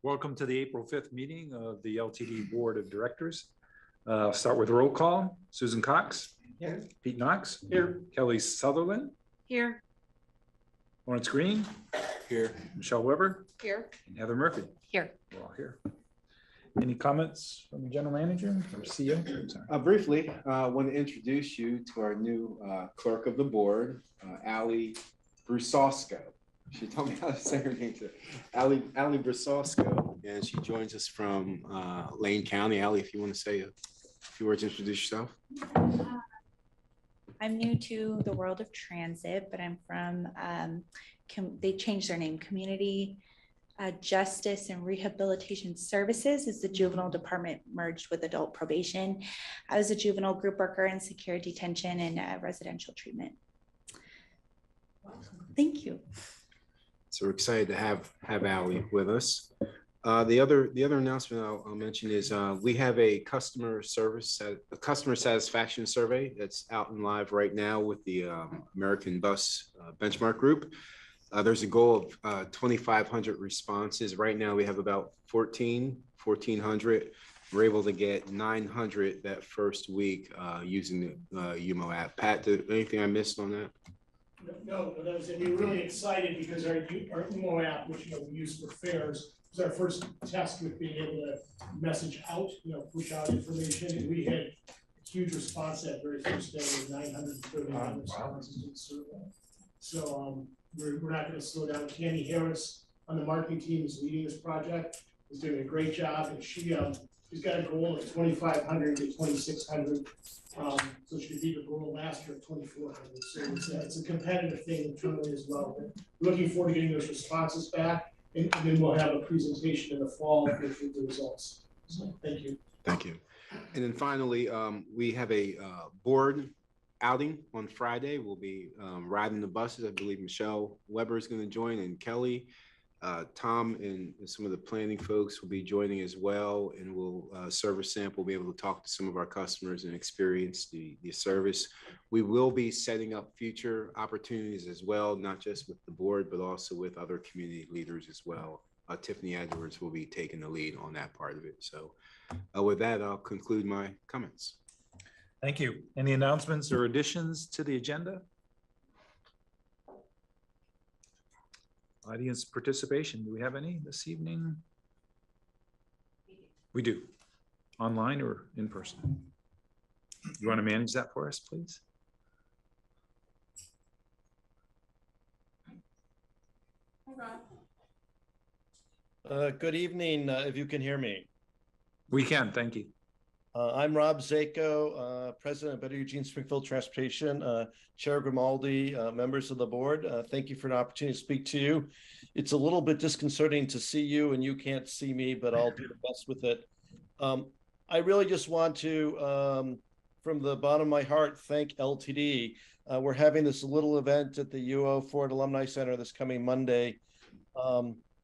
Welcome to the April 5th meeting of the LTD Board of Directors. Start with roll call. Susan Cox. Here. Pete Knox. Here. Kelly Sutherland. Here. Lawrence Green. Here. Michelle Weber. Here. And Heather Murphy. Here. We're all here. Any comments from the general manager or CEO? Briefly, I want to introduce you to our new clerk of the board, Ali Brusosco. She told me how to say her name. Ali Brusosco, and she joins us from Lane County. Ali, if you want to say a few words, introduce yourself. I'm new to the world of transit, but I'm from, they changed their name, Community Justice and Rehabilitation Services is the juvenile department merged with adult probation. I was a juvenile group worker in secure detention and residential treatment. Thank you. So we're excited to have Ali with us. The other announcement I'll mention is we have a customer satisfaction survey that's out and live right now with the American Bus Benchmark Group. There's a goal of 2,500 responses. Right now we have about 1,400. We're able to get 900 that first week using the UMO app. Pat, anything I missed on that? No, that was it. We were really excited because our UMO app, which we use for fares, was our first test with being able to message out, push out information, and we had a huge response that very first day with 939 responses to the survey. So we're not going to slow down. Candy Harris on the marketing team is leading this project, is doing a great job, and she's got a goal of 2,500 to 2,600. So she beat the goal last year of 2,400. So it's a competitive thing internally as well. But looking forward to getting those responses back, and then we'll have a presentation in the fall with the results. So thank you. Thank you. And then finally, we have a board outing on Friday. We'll be riding the buses. I believe Michelle Weber is going to join, and Kelly. Tom and some of the planning folks will be joining as well, and we'll service sample, be able to talk to some of our customers and experience the service. We will be setting up future opportunities as well, not just with the board, but also with other community leaders as well. Tiffany Edwards will be taking the lead on that part of it. So with that, I'll conclude my comments. Thank you. Any announcements or additions to the agenda? Audience participation, do we have any this evening? We do. Online or in person? You want to manage that for us, please? Good evening, if you can hear me. We can, thank you. I'm Rob Zako, President of Better Eugene Springfield Transportation, Chair Grimaldi, members of the board. Thank you for an opportunity to speak to you. It's a little bit disconcerting to see you and you can't see me, but I'll do the best with it. I really just want to, from the bottom of my heart, thank LTD. We're having this little event at the UO Ford Alumni Center this coming Monday.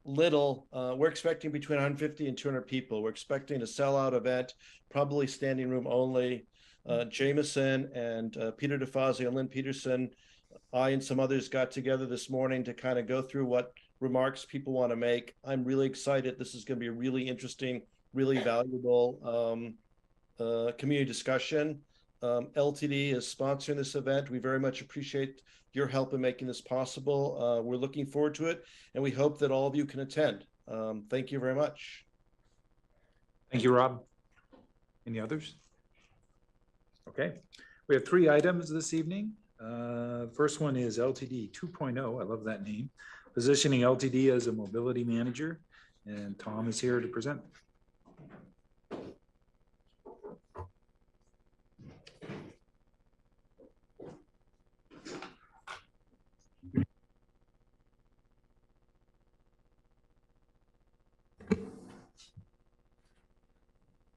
We're expecting between 150 and 200 people. We're expecting a sellout event, probably standing room only. Jameson and Peter DeFazio and Lynn Peterson, I and some others got together this morning to kind of go through what remarks people want to make. I'm really excited. This is going to be a really interesting, really valuable community discussion. LTD is sponsoring this event. We very much appreciate your help in making this possible. We're looking forward to it, and we hope that all of you can attend. Thank you very much. Thank you, Rob. Any others? Okay, we have 3 items this evening. First one is LTD 2.0. I love that name. Positioning LTD as a mobility manager, and Tom is here to present.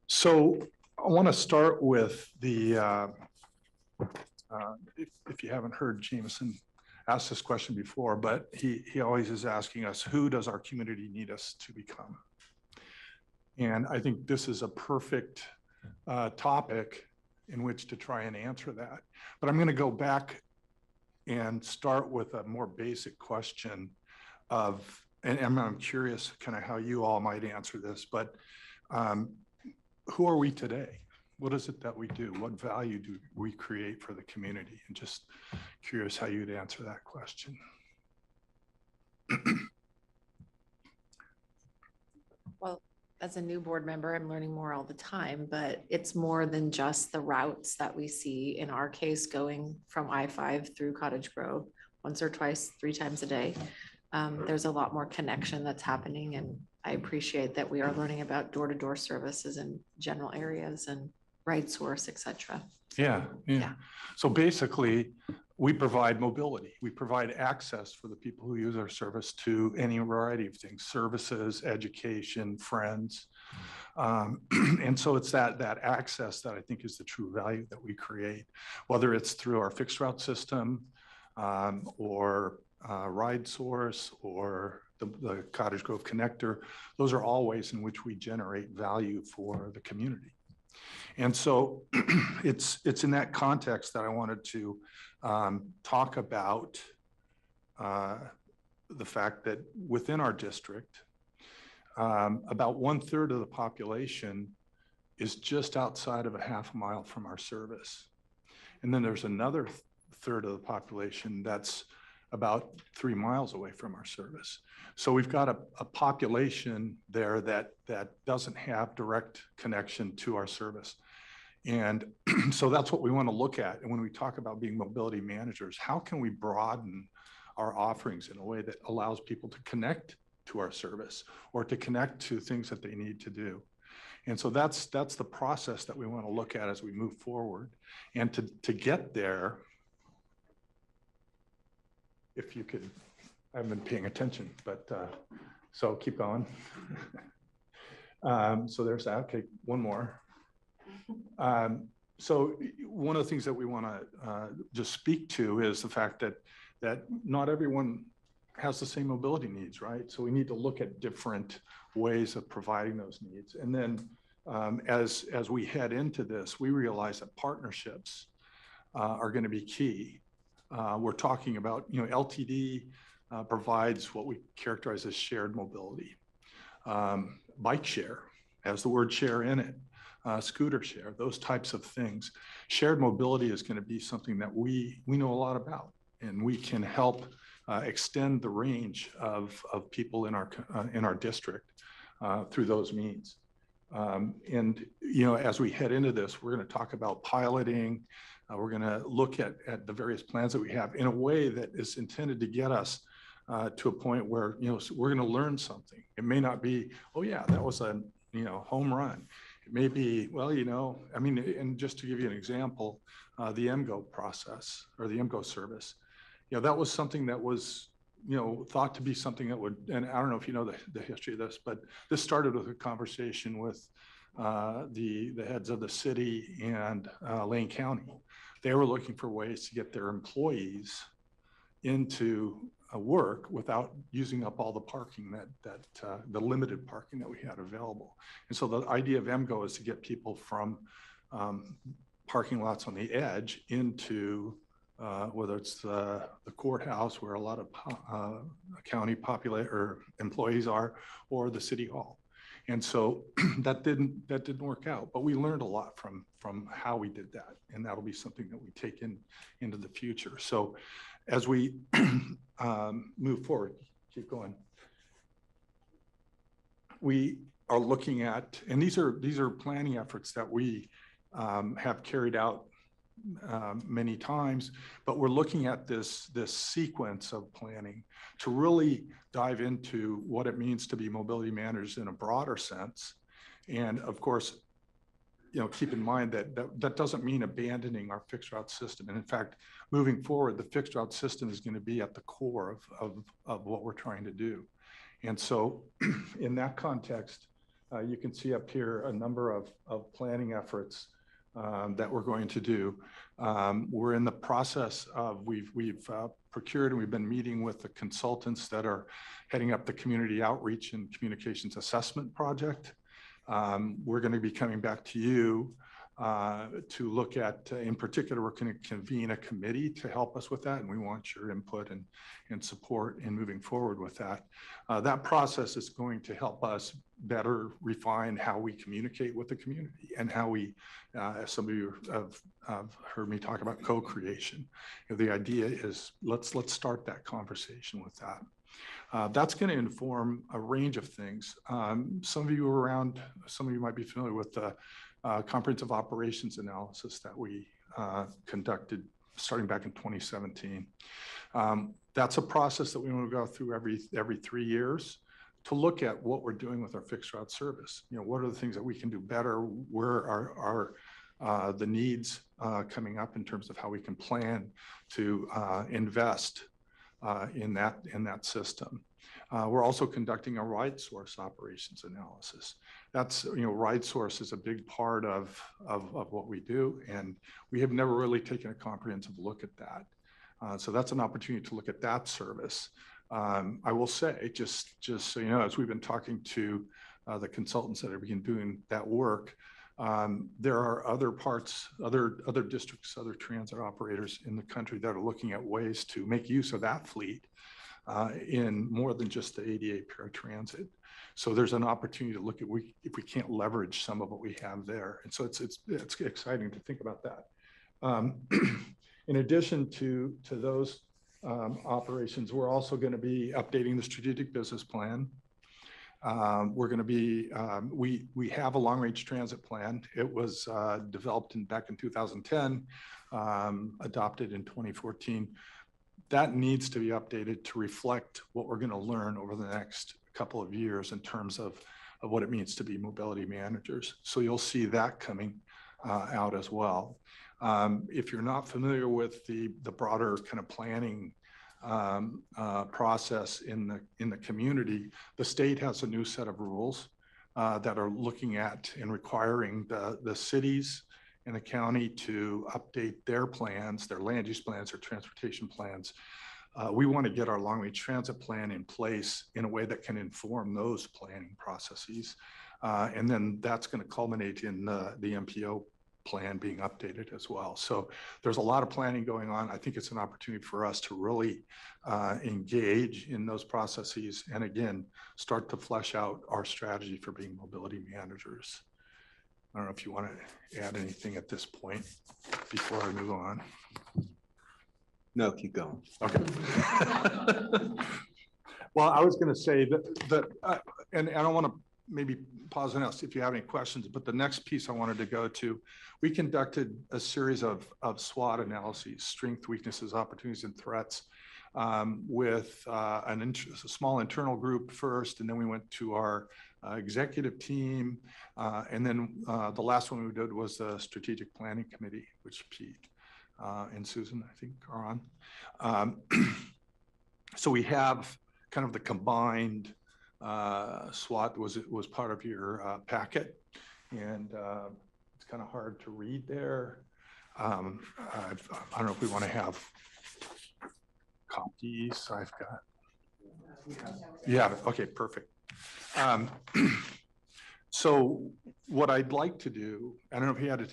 So I want to start with the, if you haven't heard Jameson ask this question before, but he always is asking us, who does our community need us to become? And I think this is a perfect topic in which to try and answer that. But I'm going to go back and start with a more basic question of and I'm curious kind of how you all might answer this, but who are we today? What is it that we do? What value do we create for the community? And just curious how you'd answer that question. Well, as a new board member, I'm learning more all the time, but it's more than just the routes that we see, in our case, going from I-5 through Cottage Grove once or twice, 3 times a day. There's a lot more connection that's happening, and I appreciate that we are learning about door-to-door services in general areas and Ride Source, et cetera. Yeah. Yeah. So basically, we provide mobility. We provide access for the people who use our service to any variety of things: services, education, friends. And so it's that access that I think is the true value that we create, whether it's through our fixed route system or Ride Source or the Cottage Grove Connector. Those are all ways in which we generate value for the community. And so it's in that context that I wanted to talk about the fact that within our district, about 1/3 of the population is just outside of a half mile from our service. And then there's another third of the population that's about 3 miles away from our service. So we've got a population there that doesn't have direct connection to our service. And so that's what we want to look at. And when we talk about being mobility managers, how can we broaden our offerings in a way that allows people to connect to our service or to connect to things that they need to do? And so that's the process that we want to look at as we move forward. And to get there, if you could, I haven't been paying attention, but so keep going. So there's that. Okay, one more. So one of the things that we want to just speak to is the fact that not everyone has the same mobility needs, right? So we need to look at different ways of providing those needs. And then as we head into this, we realize that partnerships are going to be key. We're talking about, LTD provides what we characterize as shared mobility. Bike share has the word share in it. Scooter share, those types of things. Shared mobility is going to be something that we know a lot about, and we can help extend the range of people in our district through those means. And as we head into this, we're going to talk about piloting. We're going to look at the various plans that we have in a way that is intended to get us to a point where we're going to learn something. It may not be, oh yeah, that was a home run. It may be, well, and just to give you an example, the MGO process or the MGO service, that was something that was, thought to be something that would, and I don't know if you know the history of this, but this started with a conversation with the heads of the city and Lane County. They were looking for ways to get their employees into work without using up all the parking the limited parking that we had available. And so the idea of MGO is to get people from parking lots on the edge into whether it's the courthouse where a lot of county employees are, or the city hall. And so that didn't work out, but we learned a lot from how we did that, and that'll be something that we take into the future. So as we move forward, keep going. We are looking at, and these are planning efforts that we have carried out many times, but we're looking at this sequence of planning to really dive into what it means to be mobility managers in a broader sense. And of course, keep in mind that doesn't mean abandoning our fixed route system. And in fact, moving forward, the fixed route system is going to be at the core of what we're trying to do. And so in that context, you can see up here a number of planning efforts that we're going to do. We're in the process of, we've procured and we've been meeting with the consultants that are heading up the community outreach and communications assessment project. We're going to be coming back to you to look at, in particular, we're going to convene a committee to help us with that, and we want your input and support in moving forward with that. That process is going to help us better refine how we communicate with the community and how we, as some of you have heard me talk about co-creation. The idea is let's start that conversation with that. That's going to inform a range of things. Some of you might be familiar with the comprehensive operations analysis that we conducted starting back in 2017. That's a process that we want to go through every 3 years to look at what we're doing with our fixed route service. What are the things that we can do better? Where are the needs coming up in terms of how we can plan to invest in that system. We're also conducting a ride source operations analysis. That's, ride source is a big part of what we do, and we have never really taken a comprehensive look at that. So that's an opportunity to look at that service. I will say, just so you know, as we've been talking to the consultants that have been doing that work, there are other parts, other districts, other transit operators in the country that are looking at ways to make use of that fleet in more than just the ADA paratransit. So there's an opportunity to look at if we can't leverage some of what we have there. And so it's exciting to think about that. In addition to those operations, we're also going to be updating the strategic business plan. We're going to be, we have a long-range transit plan. It was developed back in 2010, adopted in 2014. That needs to be updated to reflect what we're going to learn over the next couple of years in terms of what it means to be mobility managers. So you'll see that coming out as well. If you're not familiar with the broader kind of planning process in the community, the state has a new set of rules that are looking at and requiring the cities and the county to update their plans, their land use plans, their transportation plans. We want to get our long-range transit plan in place in a way that can inform those planning processes. And then that's going to culminate in the MPO plan being updated as well. So there's a lot of planning going on. I think it's an opportunity for us to really engage in those processes and, again, start to flesh out our strategy for being mobility managers. I don't know if you want to add anything at this point before I move on. No, keep going. Okay. Well, I was going to say that and I don't want to maybe pause and ask if you have any questions, but the next piece I wanted to go to, we conducted a series of SWOT analyses, strengths, weaknesses, opportunities, and threats, with a small internal group first, and then we went to our executive team, and then the last one we did was the strategic planning committee, which Pete and Susan, I think, are on. So we have kind of the combined SWOT was part of your packet, and it's kind of hard to read there. I don't know if we want to have copies. I've got. You have it. Okay, perfect. So what I'd like to do, I don't know if you had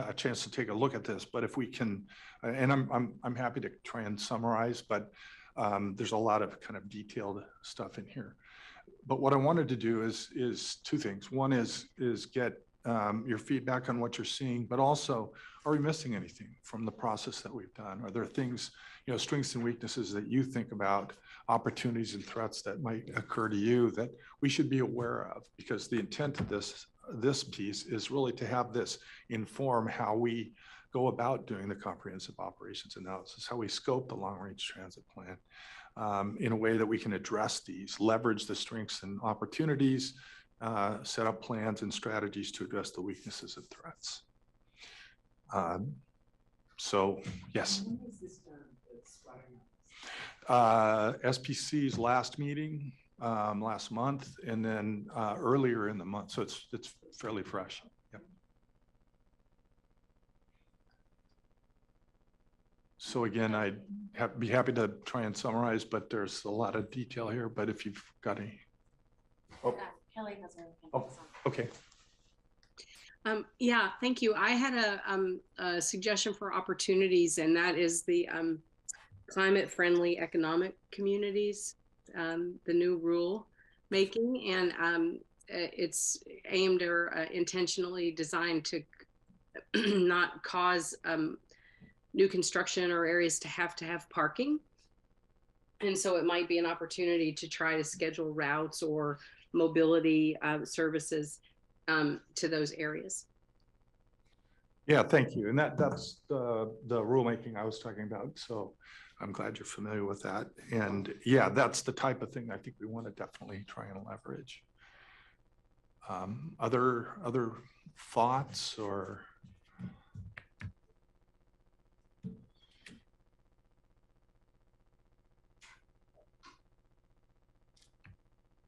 a chance to take a look at this, but if we can, and I'm happy to try and summarize, but there's a lot of kind of detailed stuff in here. But what I wanted to do is two things. One is get your feedback on what you're seeing, but also, are we missing anything from the process that we've done? Are there things, strengths and weaknesses that you think about, opportunities and threats that might occur to you that we should be aware of? Because the intent of this piece is really to have this inform how we go about doing the comprehensive operations analysis, how we scope the long-range transit plan in a way that we can address these, leverage the strengths and opportunities, set up plans and strategies to address the weaknesses and threats. So, yes. SPC's last meeting last month, and then earlier in the month, so it's fairly fresh. Yep. So again, I'd be happy to try and summarize, but there's a lot of detail here. But if you've got any, Kelly has her. Oh, okay. Yeah, thank you. I had a suggestion for opportunities, and that is the climate-friendly economic communities, the new rule making, and it's aimed or intentionally designed to not cause new construction or areas to have parking. And so it might be an opportunity to try to schedule routes or mobility services to those areas. Yeah, thank you. And that's the rulemaking I was talking about. So I'm glad you're familiar with that. And yeah, that's the type of thing I think we want to definitely try and leverage. Other thoughts or?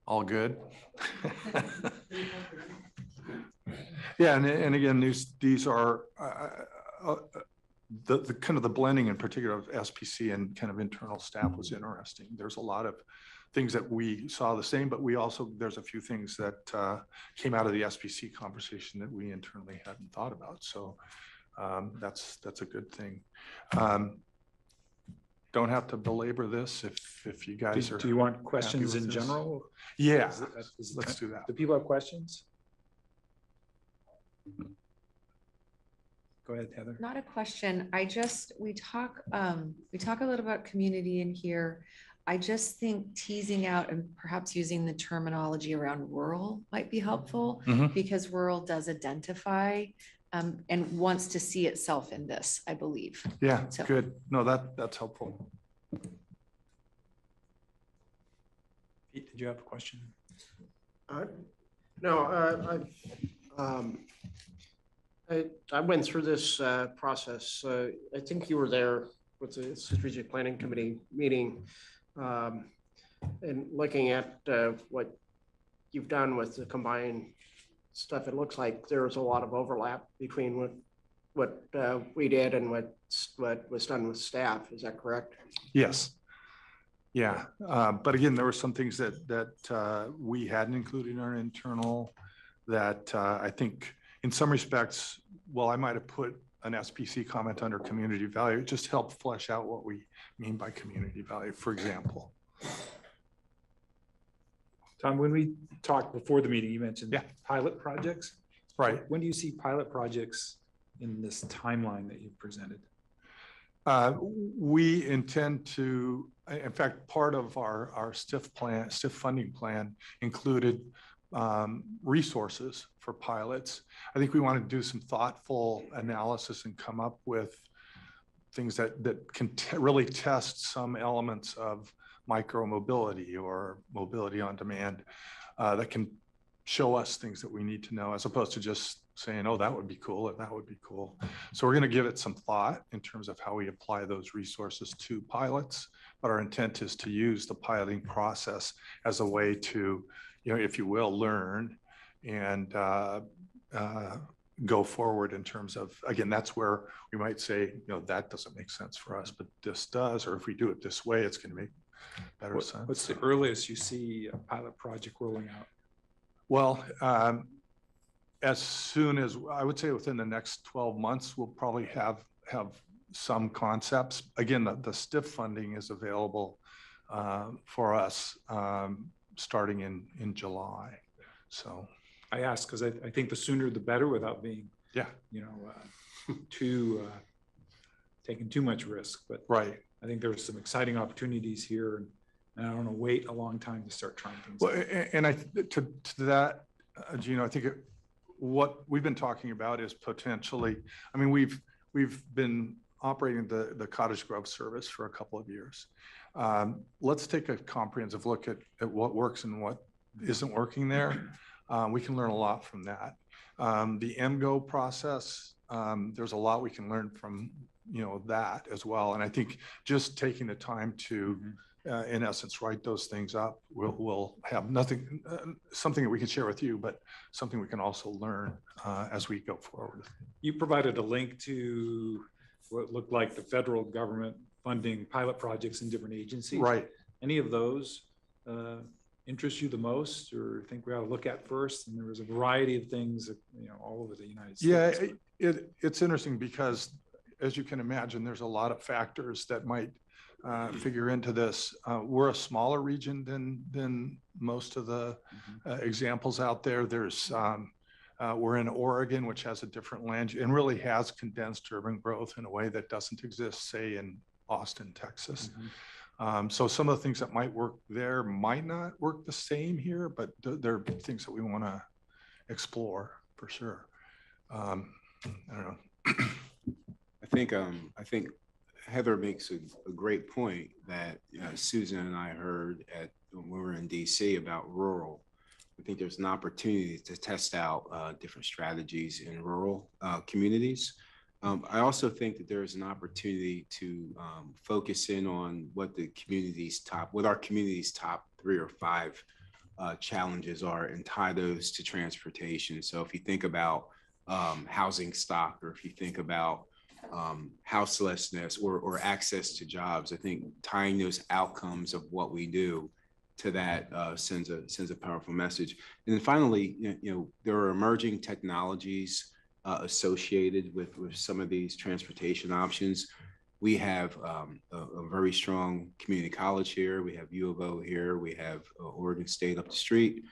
All good? Yeah, and again, these are the kind of the blending in particular of SPC and kind of internal staff was interesting. There's a lot of things that we saw the same, but we also, there's a few things that came out of the SPC conversation that we internally hadn't thought about. So that's a good thing. Don't have to belabor this if you guys are. Do you want questions in this. general? Yeah, Is let's do that. Do people have questions? Go ahead, Heather. Not a question. We talk a little about community in here. I just think teasing out and perhaps using the terminology around rural might be helpful because rural does identify and wants to see itself in this, I believe. Yeah, So. good. No, that's helpful. Pete, did you have a question? No, I went through this process. I think you were there with the strategic planning committee meeting and looking at what you've done with the combined stuff. It looks like there's a lot of overlap between what we did and what was done with staff. Is that correct? Yes. Yeah, but again, there were some things that we hadn't included in our internal that I think in some respects, well, I might have put an SPC comment under community value, it just helped flesh out what we mean by community value, for example. Tom, when we talked before the meeting, you mentioned Yeah. pilot projects. Right. When do you see pilot projects in this timeline that you've presented? We intend to, in fact, part of our STIF funding plan included resources for pilots. I think we want to do some thoughtful analysis and come up with things that can really test some elements of micro mobility or mobility on demand that can show us things that we need to know, as opposed to just saying, oh, that would be cool, or that would be cool. So we're going to give it some thought in terms of how we apply those resources to pilots. But our intent is to use the piloting process as a way to, if you will, learn and go forward in terms of, again, that's where we might say, that doesn't make sense for us, but this does, or if we do it this way, it's going to make better sense. What's the earliest you see a pilot project rolling out? Well, as soon as, I would say within the next 12 months, we'll probably have some concepts. Again, the STIF funding is available for us starting in July. So I ask because I think the sooner the better, without being, taking too much risk. But right. I think there's some exciting opportunities here, and I don't want to wait a long time to start trying things. Well, and to that, Gino, I think what we've been talking about is potentially, I mean, we've been operating the Cottage Grove service for a couple of years. Let's take a comprehensive look at what works and what isn't working there. We can learn a lot from that. The MGO process, there's a lot we can learn from that as well. And I think just taking the time to, in essence, write those things up, we'll have something that we can share with you, but something we can also learn as we go forward. You provided a link to what looked like the federal government funding pilot projects in different agencies. Right. Any of those interest you the most, or think we ought to look at first? And there was a variety of things, all over the United States. Yeah, it's interesting because, as you can imagine, there's a lot of factors that might figure into this. We're a smaller region than most of the examples out there. There's we're in Oregon, which has a different land and really has condensed urban growth in a way that doesn't exist, say, in Austin, Texas. So some of the things that might work there might not work the same here, but there are things that we want to explore for sure. I don't know. I think Heather makes a great point that Susan and I heard when we were in DC about rural. I think there's an opportunity to test out different strategies in rural communities. I also think that there is an opportunity to focus in on what our community's top 3 or 5 challenges are, and tie those to transportation. So if you think about housing stock, or if you think about houselessness or access to jobs, I think tying those outcomes of what we do to that sends a powerful message. And then finally, there are emerging technologies associated with some of these transportation options. We have a very strong community college here. We have U of O here. We have Oregon State up the street.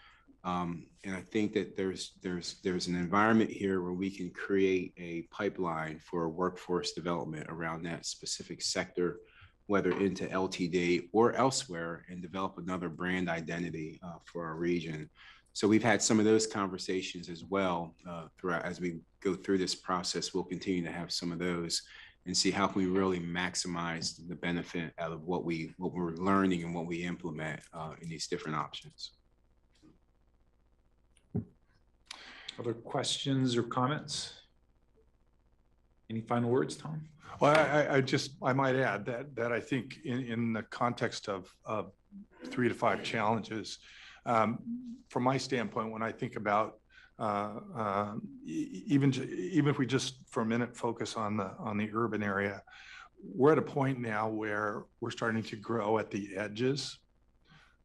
And I think that there's an environment here where we can create a pipeline for workforce development around that specific sector, whether into LTD or elsewhere, and develop another brand identity for our region. So we've had some of those conversations as well throughout. As we go through this process, we'll continue to have some of those and see how can we really maximize the benefit out of what we're learning and what we implement in these different options. Other questions or comments? Any final words, Tom? Well, I might add that I think in the context of 3 to 5 challenges, from my standpoint, when I think about even if we just for a minute focus on the urban area, we're at a point now where we're starting to grow at the edges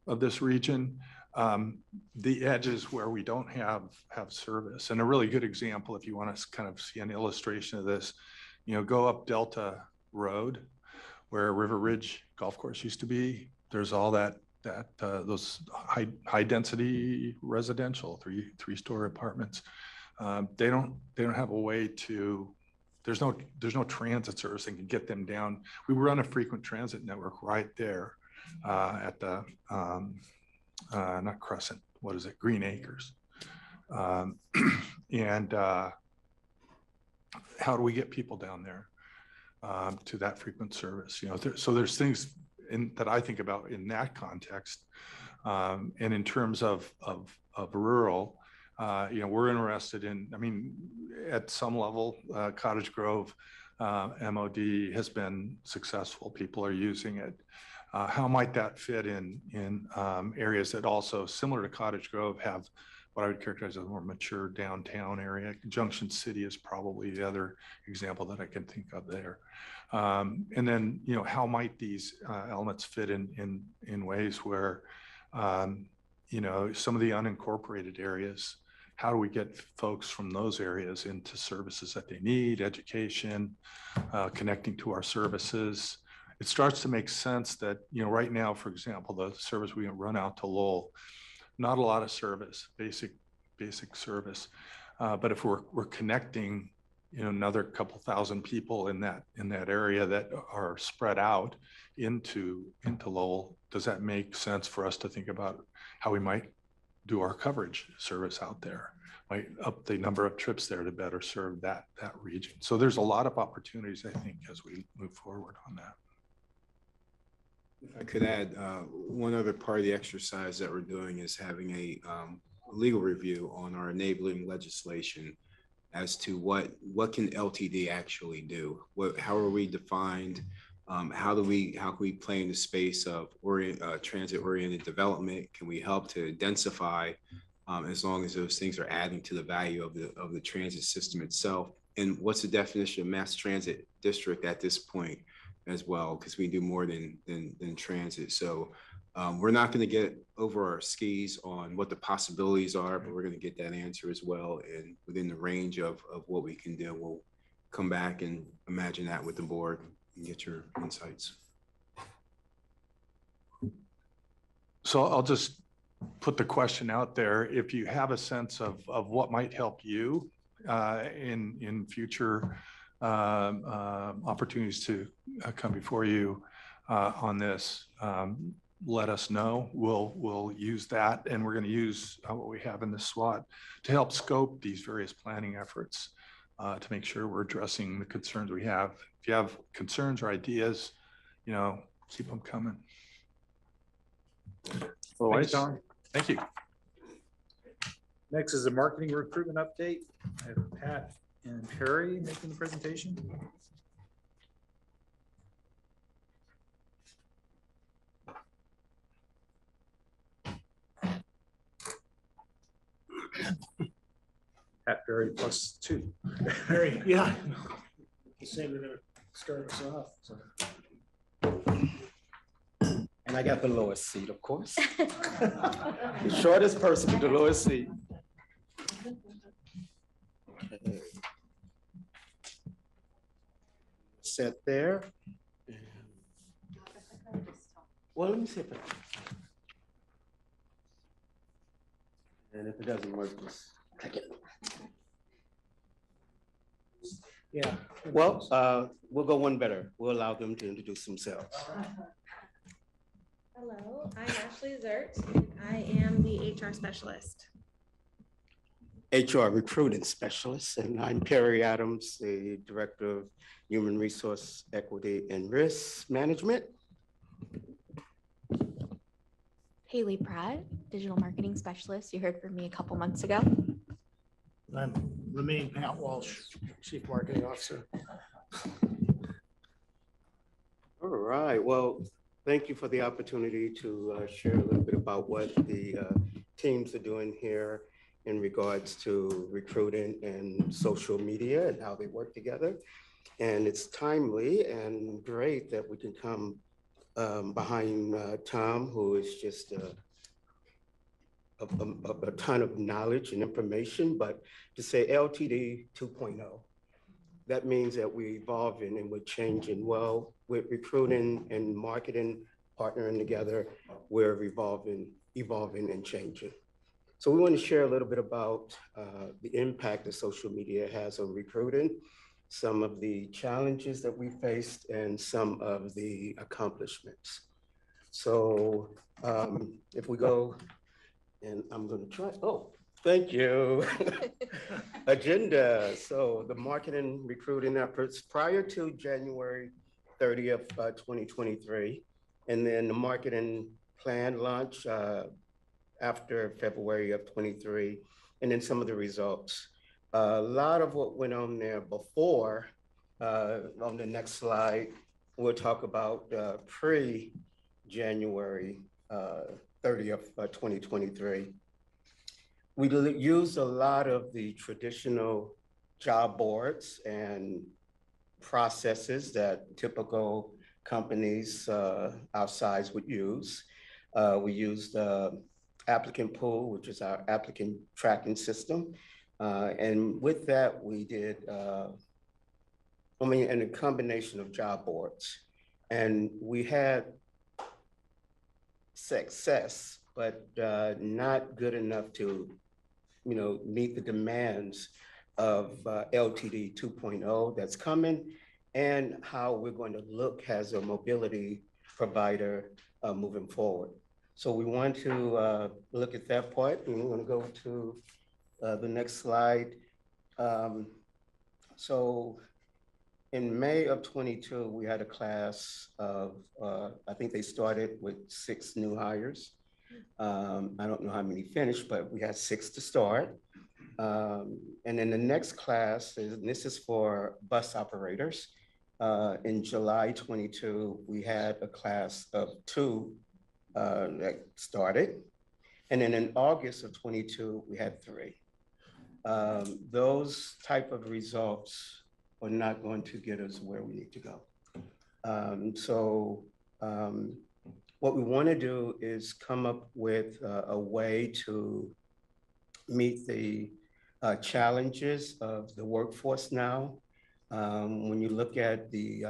of this region. The edges where we don't have service. And a really good example, if you want to kind of see an illustration of this, go up Delta Road, where River Ridge Golf Course used to be. There's all those high density residential three-story apartments. They don't have a way to. There's no transit service that can get them down. We run a frequent transit network right there at the not Crescent. What is it? Green Acres. And how do we get people down there to that frequent service? So there's things that I think about in that context, and in terms of rural, we're interested in. I mean, at some level, Cottage Grove MOD has been successful. People are using it. How might that fit in areas that also, similar to Cottage Grove, have what I would characterize as a more mature downtown area? Junction City is probably the other example that I can think of there. And then, how might these elements fit in ways where, some of the unincorporated areas, how do we get folks from those areas into services that they need, education, connecting to our services? It starts to make sense that, right now, for example, the service we run out to Lowell, not a lot of service, basic service. But if we're connecting, another couple thousand people in that area that are spread out into Lowell, does that make sense for us to think about how we might do our coverage service out there? Might up the number of trips there to better serve that region. So there's a lot of opportunities, I think, as we move forward on that. If I could add, one other part of the exercise that we're doing is having a legal review on our enabling legislation as to what can LTD actually do? How are we defined? How can we play in the space of transit-oriented development? Can we help to densify, as long as those things are adding to the value of the transit system itself? And what's the definition of mass transit district at this point as well? Because we do more than transit. So We're not going to get over our skis on what the possibilities are, but we're going to get that answer as well. And within the range of what we can do, we'll come back and imagine that with the board and get your insights. So I'll just put the question out there. If you have a sense of what might help you in future opportunities to come before you on this, let us know. We'll use that, and we're going to use what we have in the SWOT to help scope these various planning efforts to make sure we're addressing the concerns we have. If you have concerns or ideas, keep them coming. Thanks, Tom. Thank you. Next is the marketing recruitment update. I have Pat and Perry making the presentation. Pat Perry +2. Very, yeah. Same, we're gonna start us off, so. And I got the lowest seat, of course. The shortest person with the lowest seat. Okay. Set there. Well, let me see if and if it doesn't work, just click it. Yeah. Well, we'll go one better. We'll allow them to introduce themselves. Hello, I'm Ashley Zert. I am the HR specialist. HR recruiting specialist, and I'm Perry Adams, the Director of Human Resource Equity and Risk Management. Haley Pratt, digital marketing specialist. You heard from me a couple months ago. Remain Pat Walsh, Chief Marketing Officer. All right, well, thank you for the opportunity to share a little bit about what the teams are doing here in regards to recruiting and social media and how they work together. And it's timely and great that we can come behind Tom, who is just a ton of knowledge and information, but to say LTD 2.0, that means that we're evolving and we're changing. Well, with recruiting and marketing partnering together, we're evolving and changing. So we want to share a little bit about the impact that social media has on recruiting, some of the challenges that we faced, and some of the accomplishments. So if we go, and I'm going to try, oh, thank you. Agenda. So the marketing recruiting efforts prior to January 30th, 2023, and then the marketing plan launch after February of 23, and then some of the results. A lot of what went on there before, on the next slide, we'll talk about pre-January 30th, 2023. We used a lot of the traditional job boards and processes that typical companies our size would use. We used applicant pool, which is our applicant tracking system. And with that, we did, and a combination of job boards. And we had success, but not good enough to, meet the demands of LTD 2.0 that's coming, and how we're going to look as a mobility provider moving forward. So we want to look at that part, and we're going to go to the next slide. So in May of 22, we had a class of, I think they started with 6 new hires. I don't know how many finished, but we had 6 to start. And then the next class and this is for bus operators. In July 22, we had a class of 2 that started. And then in August of 22, we had 3. Those type of results are not going to get us where we need to go. what we want to do is come up with a way to meet the challenges of the workforce now. When you look at the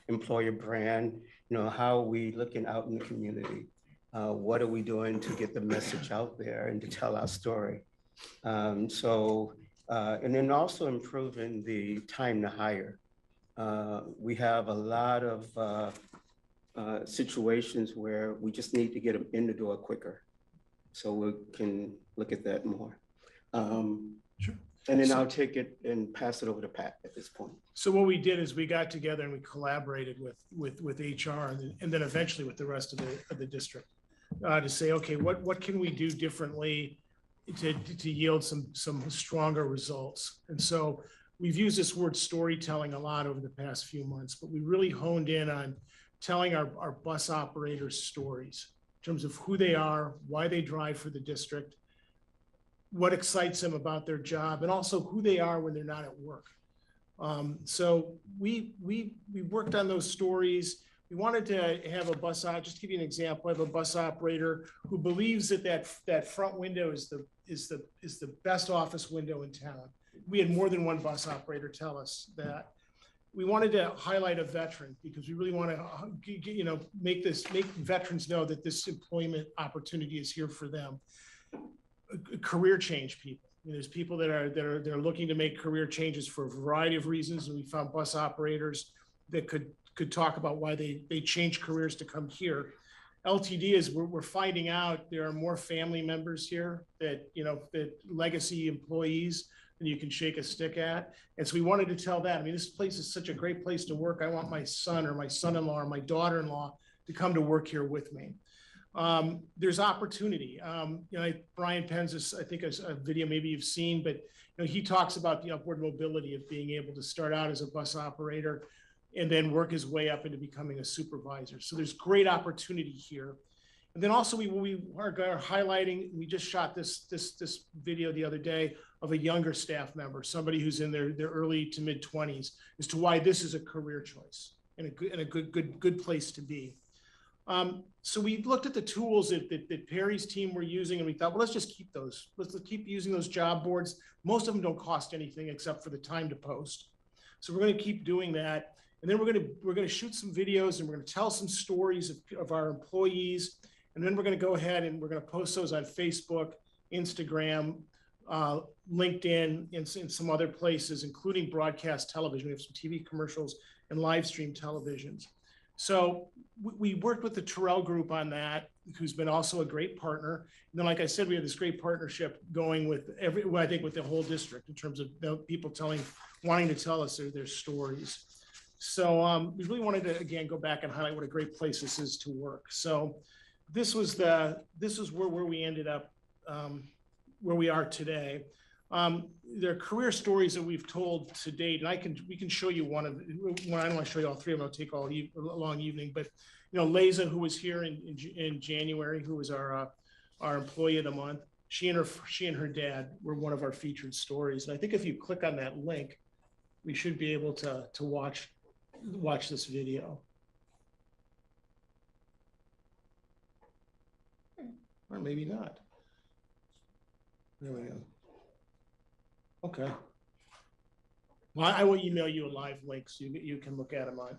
employer brand, how are we looking out in the community? What are we doing to get the message out there and to tell our story? And then also improving the time to hire. We have a lot of situations where we just need to get them in the door quicker. So we can look at that more. Sure. And then I'll take it and pass it over to Pat at this point. So what we did is we got together and we collaborated with HR and then eventually with the rest of the district to say, okay, what can we do differently to yield some stronger results? And so we've used this word storytelling a lot over the past few months, but we really honed in on telling our bus operators stories in terms of who they are, why they drive for the district, what excites them about their job, and also who they are when they're not at work. So we worked on those stories. We wanted to have a bus op, just to give you an example, I have a bus operator who believes that front window is the best office window in town. We had more than one bus operator tell us that. We wanted to highlight a veteran because we really want to, make veterans know that this employment opportunity is here for them. Career change people. There's people that are looking to make career changes for a variety of reasons, and we found bus operators that could talk about why they changed careers to come here. LTD is we're finding out there are more family members here that legacy employees than you can shake a stick at, and so we wanted to tell that. I mean, this place is such a great place to work. I want my son or my son-in-law or my daughter-in-law to come to work here with me. There's opportunity. Brian Penn's is, I think, a video maybe you've seen, but he talks about the upward mobility of being able to start out as a bus operator and then work his way up into becoming a supervisor. So there's great opportunity here. And then also we are highlighting, we just shot this video the other day of a younger staff member, somebody who's in their early to mid 20s, as to why this is a career choice and a good place to be. So we looked at the tools that Perry's team were using, and we thought, well, let's just keep those. Let's keep using those job boards. Most of them don't cost anything except for the time to post. So we're going to keep doing that. And then we're going to shoot some videos, and we're going to tell some stories of our employees. And then we're going to go ahead and we're going to post those on Facebook, Instagram, LinkedIn, and some other places, including broadcast television. We have some TV commercials and live stream televisions. So we worked with the Terrell Group on that, who's been also a great partner. And then, like I said, we have this great partnership going with I think with the whole district in terms of people wanting to tell us their stories. So we really wanted to, again, go back and highlight what a great place this is to work. So this is where we ended up, where we are today. There are career stories that we've told to date, and we can show you one. I don't want to show you all three of them. It'll take a long evening. But Leza, who was here in January, who was our employee of the month, she and her dad were one of our featured stories. And I think if you click on that link, we should be able to watch this video. Or maybe not. There we go. Okay. Well, I will email you a live link so you can look at them on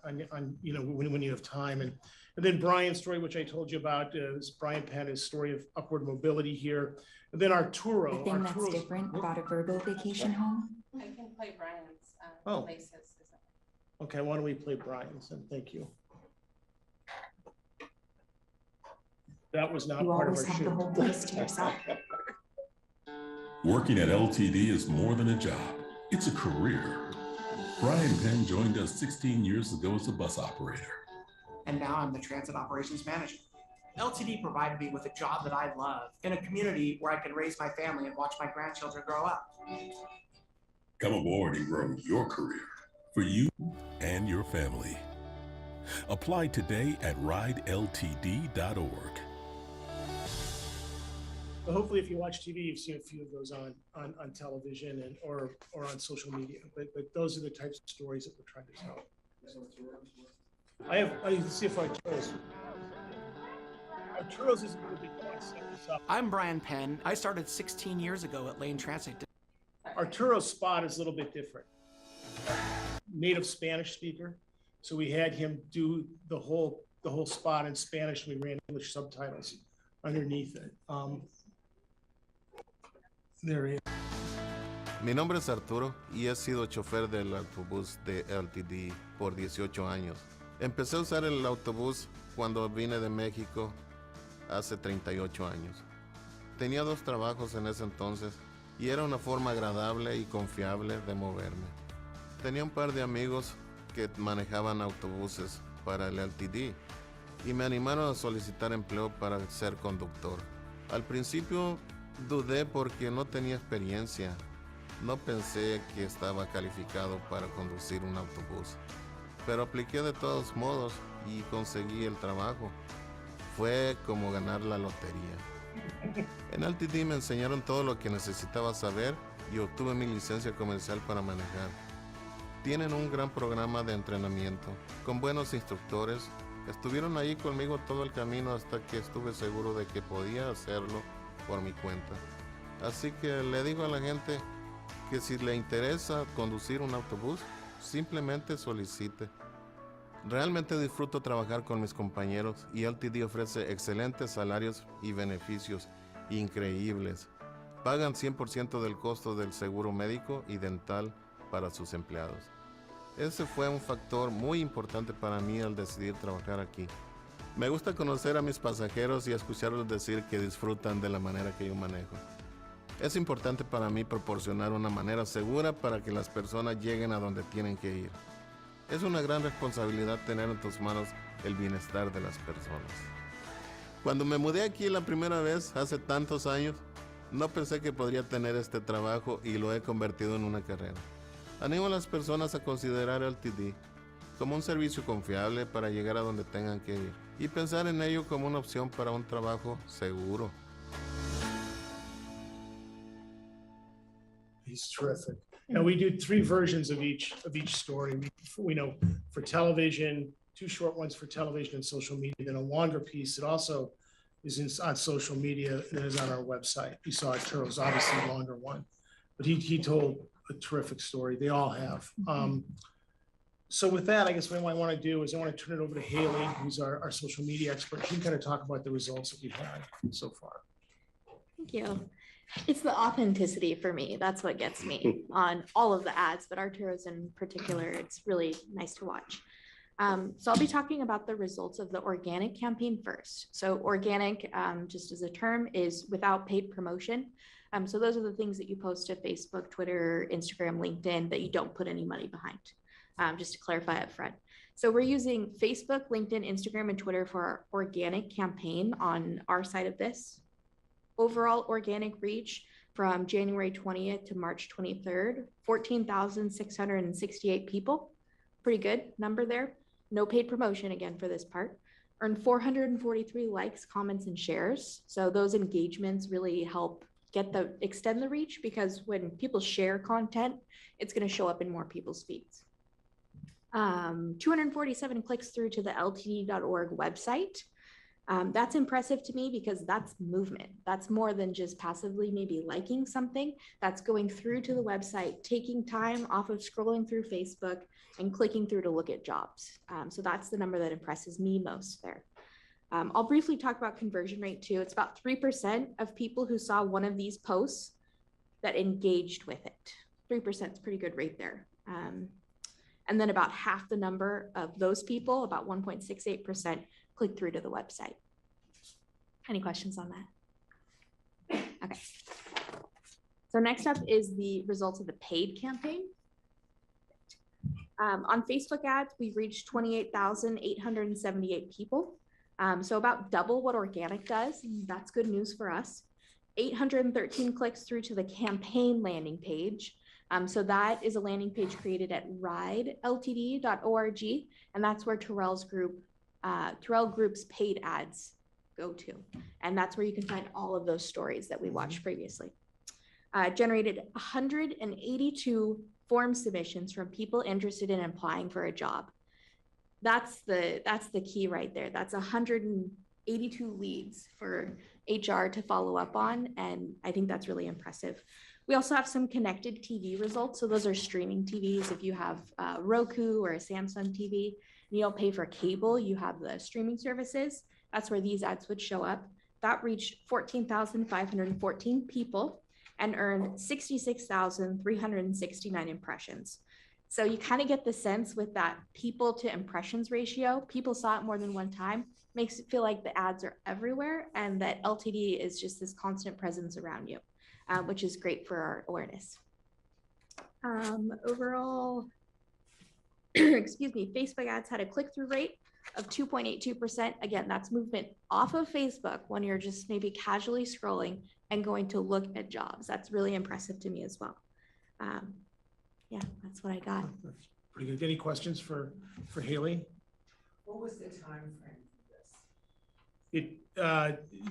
when you have time. And then Brian's story, which I told you about, is Brian Penn, his story of upward mobility here. And then Arturo. The thing that's different about a Virgo vacation home. I can play Brian's places. Okay, why don't we play Brian's? And thank you. That was not part of our shoot. You always have the whole place to yourself. Working at LTD is more than a job. It's a career. Brian Penn joined us 16 years ago as a bus operator. And now I'm the transit operations manager. LTD provided me with a job that I love in a community where I can raise my family and watch my grandchildren grow up. Come aboard and grow your career for you and your family. Apply today at rideltd.org. Hopefully, if you watch TV, you've seen a few of those on television and or on social media. But those are the types of stories that we're trying to tell. I can see if I chose. Arturo's is a little bit more set this up. I'm Brian Penn. I started 16 years ago at Lane Transit. Arturo's spot is a little bit different. Native Spanish speaker, so we had him do the whole spot in Spanish. We ran English subtitles underneath it. There he is. Mi nombre es Arturo y he sido chofer del autobús de LTD por 18 años. Empecé a usar el autobús cuando vine de México hace 38 años. Tenía 2 trabajos en ese entonces y era una forma agradable y confiable de moverme. Tenía un par de amigos que manejaban autobuses para el LTD y me animaron a solicitar empleo para ser conductor. Al principio dudé porque no tenía experiencia. No pensé que estaba calificado para conducir un autobús, pero apliqué de todos modos y conseguí el trabajo. Fue como ganar la lotería. En LTD me enseñaron todo lo que necesitaba saber y obtuve mi licencia comercial para manejar. Tienen un gran programa de entrenamiento, con buenos instructores. Estuvieron ahí conmigo todo el camino hasta que estuve seguro de que podía hacerlo por mi cuenta. Así que le digo a la gente que si le interesa conducir un autobús, simplemente solicite. Realmente disfruto trabajar con mis compañeros y LTD ofrece excelentes salarios y beneficios increíbles. Pagan 100% del costo del seguro médico y dental para sus empleados. Ese fue un factor muy importante para mí al decidir trabajar aquí. Me gusta conocer a mis pasajeros y escucharlos decir que disfrutan de la manera que yo manejo. Es importante para mí proporcionar una manera segura para que las personas lleguen a donde tienen que ir. Es una gran responsabilidad tener en tus manos el bienestar de las personas. Cuando me mudé aquí la primera vez, hace tantos años, no pensé que podría tener este trabajo y lo he convertido en una carrera. Animo a las personas a considerar LTD como un servicio confiable para llegar a donde tengan que ir y pensar en ello como una opción para un trabajo seguro. He's terrific. And we do 3 versions of each story. We know for television, 2 short ones for television and social media, then a longer piece that also is on social media and is on our website. You saw Arturo's obviously a longer one, but he told a terrific story. They all have. So with that, I guess what I want to do is I want to turn it over to Haley, who's our social media expert. She can kind of talk about the results that we've had so far. Thank you. It's the authenticity for me. That's what gets me on all of the ads, but Arturo's in particular, it's really nice to watch. So I'll be talking about the results of the organic campaign first. So organic, just as a term, is without paid promotion. So those are the things that you post to Facebook, Twitter, Instagram, LinkedIn that you don't put any money behind, just to clarify up front. So we're using Facebook, LinkedIn, Instagram, and Twitter for our organic campaign on our side of this. Overall organic reach from January 20th to March 23rd, 14,668 people. Pretty good number there. No paid promotion again for this part. Earned 443 likes, comments, and shares. So those engagements really help extend the reach, because when people share content, it's going to show up in more people's feeds. 247 clicks through to the ltd.org website. That's impressive to me because that's movement. That's more than just passively maybe liking something. That's going through to the website, taking time off of scrolling through Facebook and clicking through to look at jobs. So that's the number that impresses me most there. I'll briefly talk about conversion rate too. It's about 3% of people who saw one of these posts that engaged with it. 3% is pretty good rate there. And then about half the number of those people, about 1.68%, click through to the website. Any questions on that? Okay. So next up is the results of the paid campaign. On Facebook ads, we've reached 28,878 people. So about double what organic does. That's good news for us. 813 clicks through to the campaign landing page. So that is a landing page created at rideltd.org, and that's where Terrell Group's paid ads go to. And that's where you can find all of those stories that we watched previously. Generated 182 form submissions from people interested in applying for a job. That's the key right there. That's 82 leads for HR to follow up on, and I think that's really impressive. We also have some connected TV results. So those are streaming TVs. If you have Roku or a Samsung TV, and you don't pay for cable, you have the streaming services. That's where these ads would show up. That reached 14,514 people and earned 66,369 impressions. So you kind of get the sense with that people to impressions ratio, people saw it more than one time, makes it feel like the ads are everywhere and that LTD is just this constant presence around you. Which is great for our awareness. Overall, excuse me, Facebook ads had a click-through rate of 2.82%. Again, that's movement off of Facebook when you're just maybe casually scrolling and going to look at jobs. That's really impressive to me as well. Yeah, that's what I got. That's pretty good. Any questions for Haley? What was the time frame for this?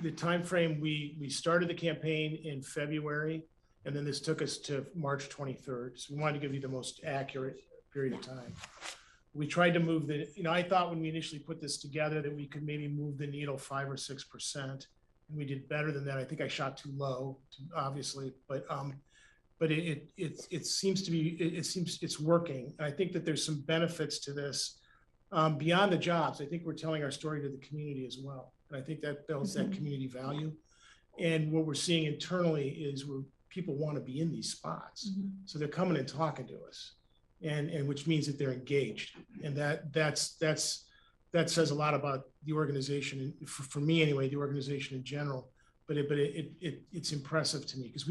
The timeframe, we started the campaign in February, and then this took us to March 23rd. So we wanted to give you the most accurate period of time. We tried to move I thought when we initially put this together that we could maybe move the needle 5 or 6%, and we did better than that. I think I shot too low, obviously, but it seems to be, it's working. And I think that there's some benefits to this beyond the jobs. I think we're telling our story to the community as well. And I think that builds that community value. And what we're seeing internally is where people want to be in these spots. So they're coming and talking to us, and which means that they're engaged. And that says a lot about the organization, for me anyway, the organization in general. But it's impressive to me because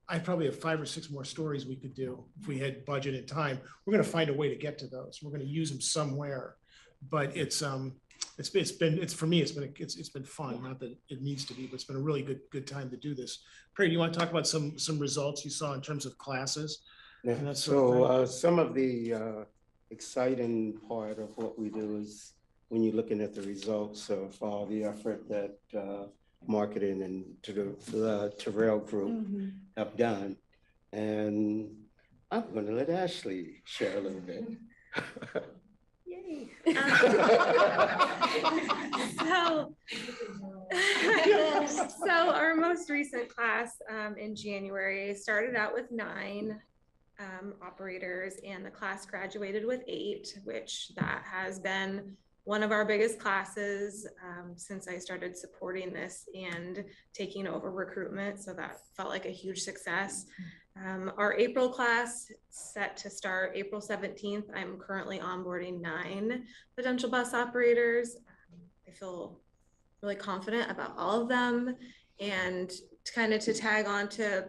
I probably have 5 or 6 more stories we could do if we had budget and time. We're going to find a way to get to those. We're going to use them somewhere. But it's for me, it's been fun. Not that it needs to be, but it's been a really good time to do this. Prairie, do you want to talk about some results you saw in terms of classes? Yeah. So some of the exciting part of what we do is when you're looking at the results of all the effort that marketing and to the Terrell Group have done. And I'm going to let Ashley share a little bit. Yay. So our most recent class in January started out with 9 operators, and the class graduated with 8, which that has been one of our biggest classes since I started supporting this and taking over recruitment. So that felt like a huge success. Our April class set to start April 17th. I'm currently onboarding 9 potential bus operators. I feel really confident about all of them. And to tag on to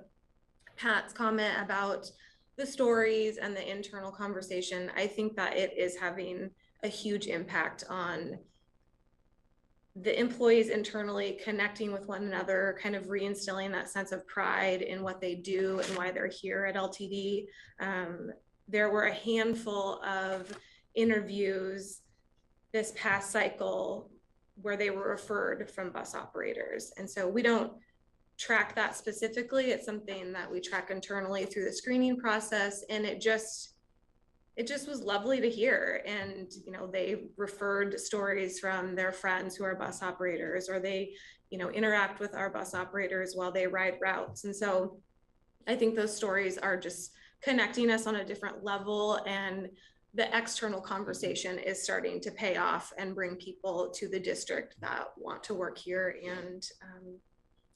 Pat's comment about the stories and the internal conversation, I think that it is having a huge impact on the employees internally connecting with one another, kind of reinstilling that sense of pride in what they do and why they're here at LTD. There were a handful of interviews this past cycle where they were referred from bus operators. And so we don't track that specifically. It's something that we track internally through the screening process. And it just was lovely to hear. And, they referred stories from their friends who are bus operators, or they, interact with our bus operators while they ride routes. And so I think those stories are just connecting us on a different level, and the external conversation is starting to pay off and bring people to the district that want to work here and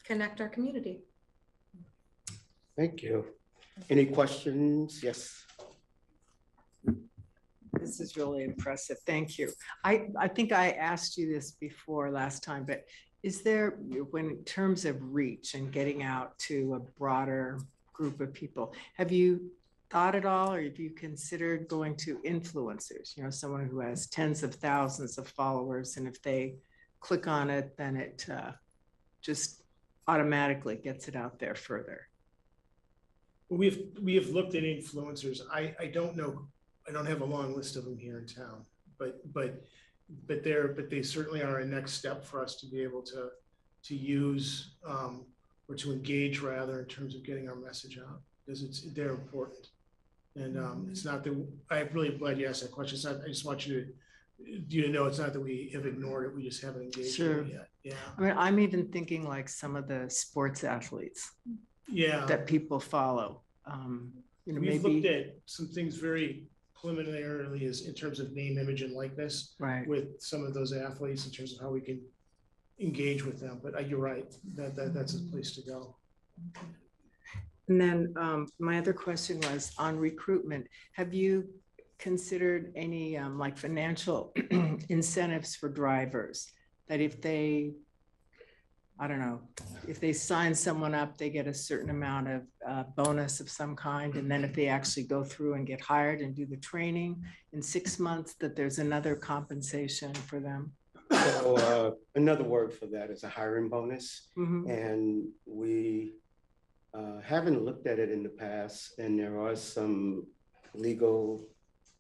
connect our community. Thank you. Any questions? Yes. This is really impressive. Thank you. I think I asked you this before last time, but is there, when in terms of reach and getting out to a broader group of people, have you thought at all, or have you considered going to influencers? Someone who has tens of thousands of followers, and if they click on it, then it just automatically gets it out there further. We have looked at influencers. I don't know. I don't have a long list of them here in town, but they certainly are a next step for us to be able to use or to engage rather in terms of getting our message out, because they're important. And it's not that I'm really glad you asked that question. It's not, I just want you you know, it's not that we have ignored it, we just haven't engaged Sure. in it yet. Yeah, I mean, I'm even thinking like some of the sports athletes yeah. that people follow. You know, We've looked maybe, at some things very preliminarily as in terms of name, image, and likeness right. with some of those athletes in terms of how we can engage with them. But you're right, that's a place to go. And then my other question was on recruitment. Have you considered any like financial incentives for drivers? That if they, I don't know, if they sign someone up, they get a certain amount of bonus of some kind. And then if they actually go through and get hired and do the training in 6 months, that there's another compensation for them. So another word for that is a hiring bonus. Mhm. And we haven't looked at it in the past, and there are some legal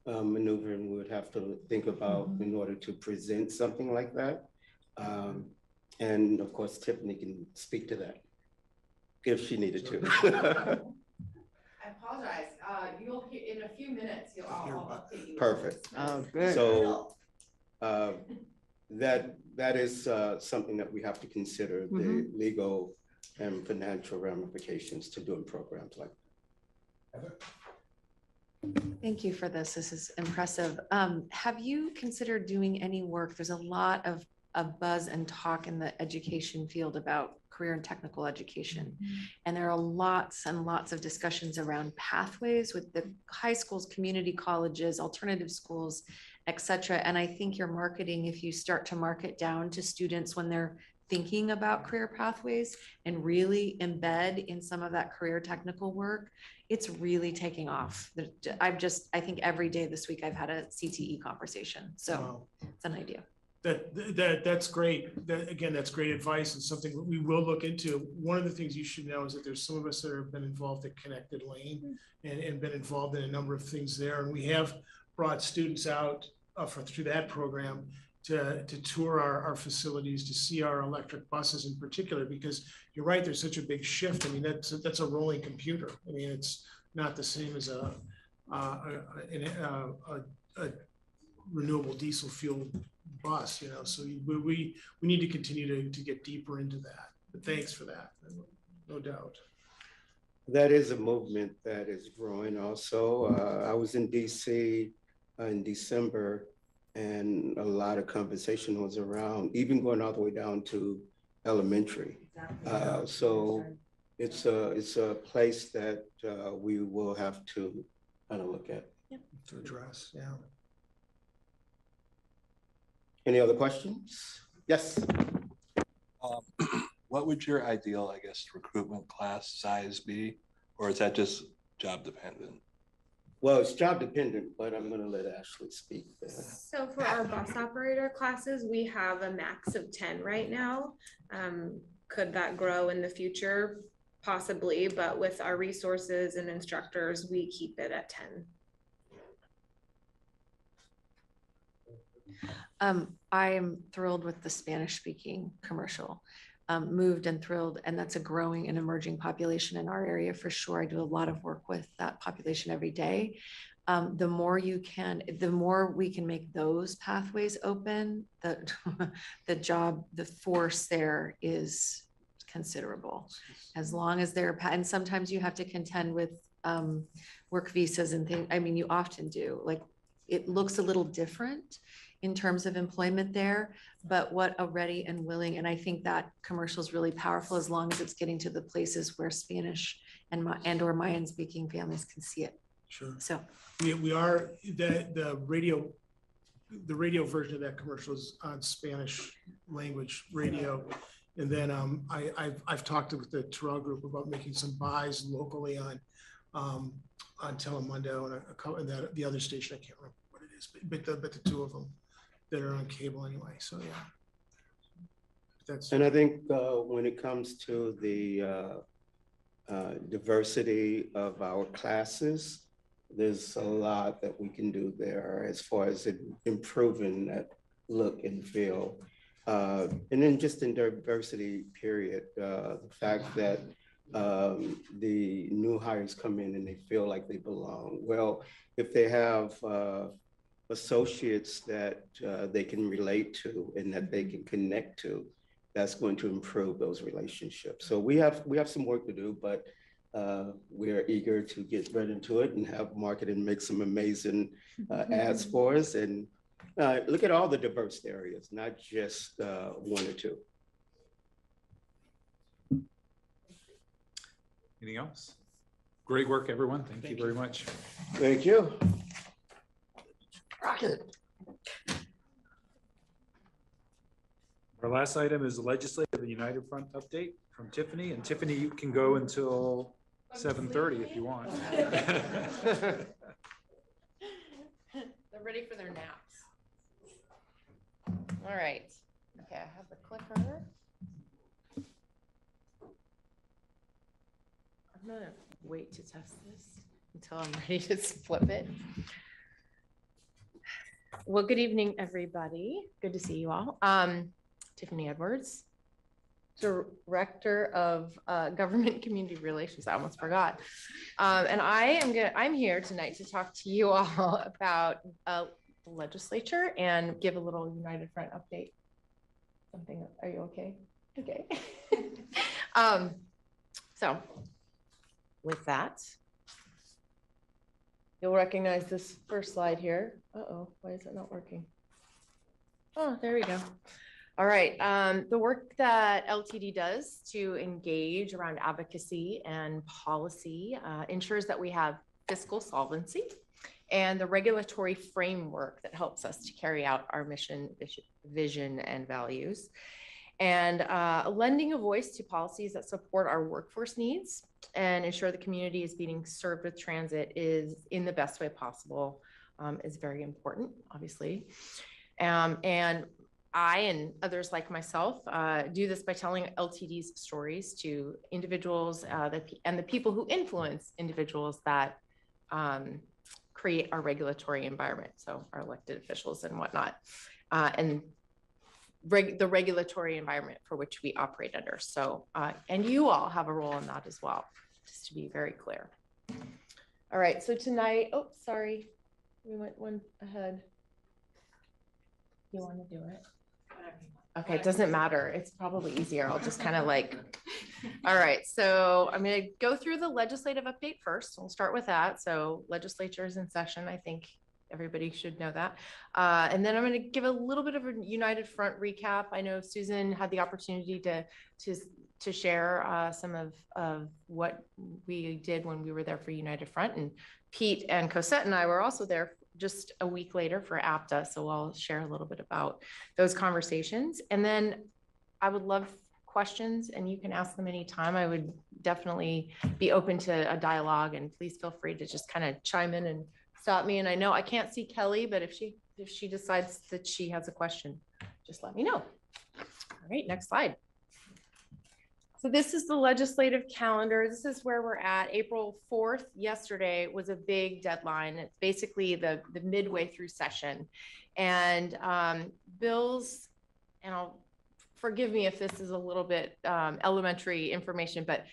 maneuvering we would have to think about in order to present something like that. And of course, Tiffany can speak to that if she needed to. I apologize. You'll hear in a few minutes. I'll update you. Perfect. Oh, good. So that is something that we have to consider, the legal and financial ramifications to doing programs like that. Thank you for this. This is impressive. Have you considered doing any work? There's a lot of buzz and talk in the education field about career and technical education. And there are lots and lots of discussions around pathways with the high schools, community colleges, alternative schools, et cetera. And I think your marketing, if you start to market down to students when they're thinking about career pathways and really embed in some of that career technical work, it's really taking off. I think every day this week I've had a CTE conversation. So it's an idea. That's great. That's great advice and something that we will look into. One of the things you should know is that there's some of us that have been involved at Connected Lane and been involved in a number of things there. And we have brought students out through that program to tour our facilities, to see our electric buses in particular, because you're right, there's such a big shift. I mean, that's a rolling computer. I mean, it's not the same as a renewable diesel fuel bus, you know, so we need to continue to get deeper into that. But thanks for that, no doubt. That is a movement that is growing also. I was in DC in December, and a lot of conversation was around, even going all the way down to elementary. So it's a place that we will have to kind of look at. To address, yeah. Any other questions? Yes. What would your ideal, I guess, recruitment class size be? Or is that just job dependent? Well, it's job dependent, but I'm going to let Ashley speak there. So for our bus operator classes, we have a max of 10 right now. Could that grow in the future? Possibly, but with our resources and instructors, we keep it at 10. I am thrilled with the Spanish speaking commercial. Moved and thrilled, and that's a growing and emerging population in our area for sure. I do a lot of work with that population every day. The more we can make those pathways open, the force there is considerable. As long as and sometimes you have to contend with work visas and things. I mean, you often do. Like, it looks a little different in terms of employment there, but what a ready and willing, and I think that commercial is really powerful as long as it's getting to the places where Spanish and or Mayan speaking families can see it. Sure. So we are the radio version of that commercial is on Spanish language radio. And then I've talked with the Terrell group about making some buys locally on Telemundo and the other station, I can't remember what it is, but the two of them that are on cable anyway. So yeah. And I think when it comes to the diversity of our classes, there's a lot that we can do there as far as improving that look and feel. And then just in diversity period, the fact that the new hires come in and they feel like they belong. Well, if they have associates that they can relate to and that they can connect to, that's going to improve those relationships. So we have some work to do, but we're eager to get right into it and have marketing make some amazing ads for us, and look at all the diverse areas, not just one or two. Anything else? Great work, everyone. Thank you very much. Thank you. Rocket. Our last item is the Legislative United Front update from Tiffany. And Tiffany, you can go until 7:30 if you want. They're ready for their naps. All right. Okay, I have the clicker. I'm gonna wait to test this until I'm ready to flip it. Well, good evening, everybody. Good to see you all. Tiffany Edwards, Director of Government Community Relations. I almost forgot. And I'm here tonight to talk to you all about the legislature and give a little United Front update. Something, are you okay? Okay. So with that, you'll recognize this first slide here. Uh-oh, why is it not working? Oh, there we go. All right, the work that LTD does to engage around advocacy and policy ensures that we have fiscal solvency and the regulatory framework that helps us to carry out our mission, vision, and values. And lending a voice to policies that support our workforce needs and ensure the community is being served with transit is in the best way possible is very important, obviously. And I and others like myself do this by telling LTD's stories to individuals and the people who influence individuals that create our regulatory environment, so our elected officials and whatnot, and the regulatory environment for which we operate under. So, and you all have a role in that as well, just to be very clear. All right, so tonight, oh, sorry, we went one ahead. You want to do it? Okay, it doesn't matter. It's probably easier. I'll just kind of like, all right. So I'm going to go through the legislative update first. We'll start with that. So legislature is in session. I think everybody should know that. And then I'm going to give a little bit of a United Front recap. I know Susan had the opportunity to share some of what we did when we were there for United Front, and Pete and Cosette and I were also there just a week later for APTA. So I'll share a little bit about those conversations. And then I would love questions, and you can ask them anytime. I would definitely be open to a dialogue, and please feel free to just kind of chime in and stop me. And I know I can't see Kelly, but if she decides that she has a question, just let me know. All right, next slide. So this is the legislative calendar. This is where we're at. April 4th, yesterday, was a big deadline. It's basically the midway through session. And bills, and forgive me if this is a little bit elementary information, but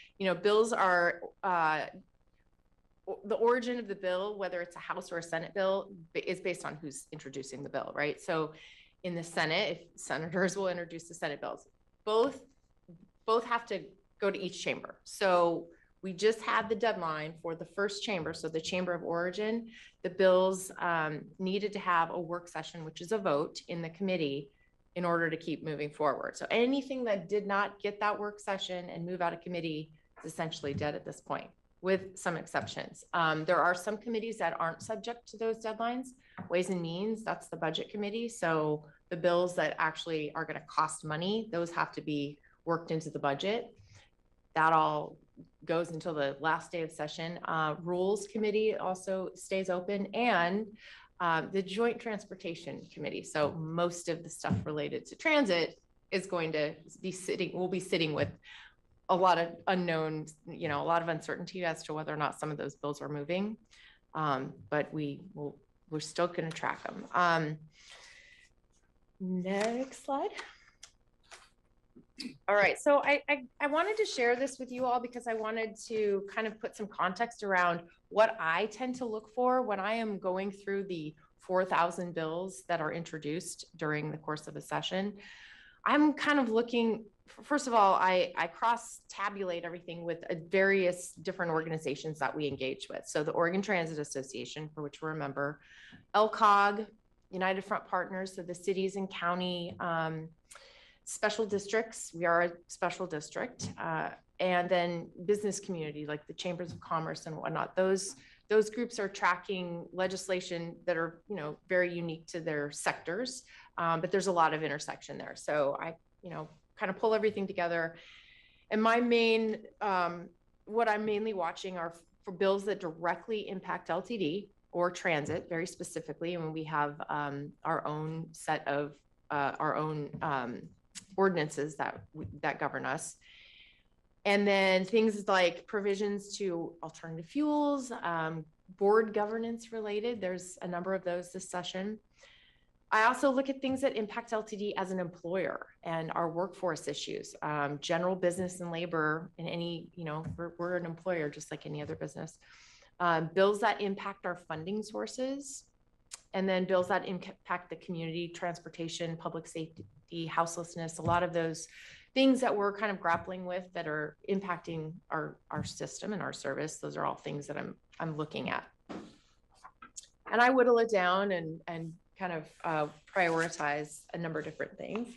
bills are, the origin of the bill, whether it's a House or a Senate bill, is based on who's introducing the bill, right? So in the Senate, if senators will introduce the Senate bills, both have to go to each chamber. So we just had the deadline for the first chamber, so the chamber of origin. The bills needed to have a work session, which is a vote in the committee, in order to keep moving forward. So anything that did not get that work session and move out of committee is essentially dead at this point, with some exceptions. There are some committees that aren't subject to those deadlines. Ways and Means, that's the budget committee. So the bills that actually are going to cost money, those have to be worked into the budget. That all goes until the last day of session. Rules Committee also stays open, and the Joint Transportation Committee. So most of the stuff related to transit is going to be we'll be sitting with a lot of unknowns, a lot of uncertainty as to whether or not some of those bills are moving. But we're still going to track them. Next slide. All right, so I wanted to share this with you all because I wanted to kind of put some context around what I tend to look for when I am going through the 4,000 bills that are introduced during the course of a session. I'm kind of looking, first of all, I cross-tabulate everything with various different organizations that we engage with. So the Oregon Transit Association, for which we're a member, LCOG, United Front Partners, so the cities and county special districts. We are a special district. And then business community, like the chambers of commerce and whatnot. Those groups are tracking legislation that are, very unique to their sectors. But there's a lot of intersection there. So I, kind of pull everything together. And my main, what I'm mainly watching are for bills that directly impact LTD or transit very specifically. And we have our own set of our own ordinances that govern us. And then things like provisions to alternative fuels, board governance related. There's a number of those this session. I also look at things that impact LTD as an employer and our workforce issues, general business and labor in any, we're an employer just like any other business. Bills that impact our funding sources, and then bills that impact the community, transportation, public safety, houselessness, a lot of those things that we're kind of grappling with that are impacting our system and our service. Those are all things that I'm looking at. And I whittle it down and kind of prioritize a number of different things.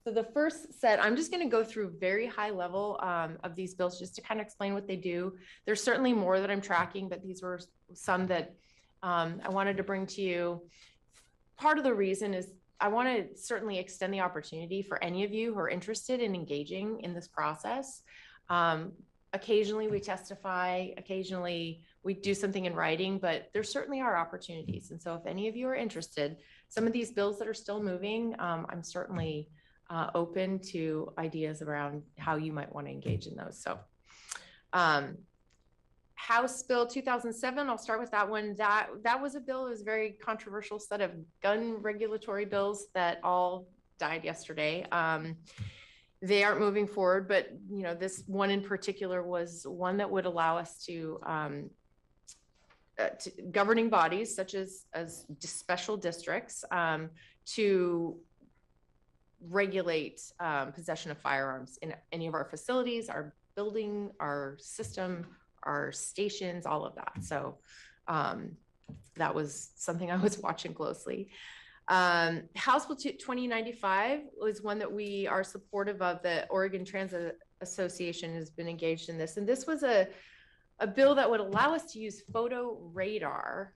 So the first set, I'm just going to go through very high level of these bills just to kind of explain what they do. There's certainly more that I'm tracking, but these were some that I wanted to bring to you. Part of the reason is I want to certainly extend the opportunity for any of you who are interested in engaging in this process. Occasionally we testify, occasionally we do something in writing, but there certainly are opportunities. And so if any of you are interested, some of these bills that are still moving, I'm certainly open to ideas around how you might want to engage in those. So House Bill 2007, I'll start with that one. That was a bill, it was a very controversial set of gun regulatory bills that all died yesterday. They aren't moving forward, but this one in particular was one that would allow us to governing bodies such as special districts to regulate possession of firearms in any of our facilities, our building, our system, our stations, all of that. So that was something I was watching closely. House Bill 2095 was one that we are supportive of. The Oregon Transit Association has been engaged in this. And this was a bill that would allow us to use photo radar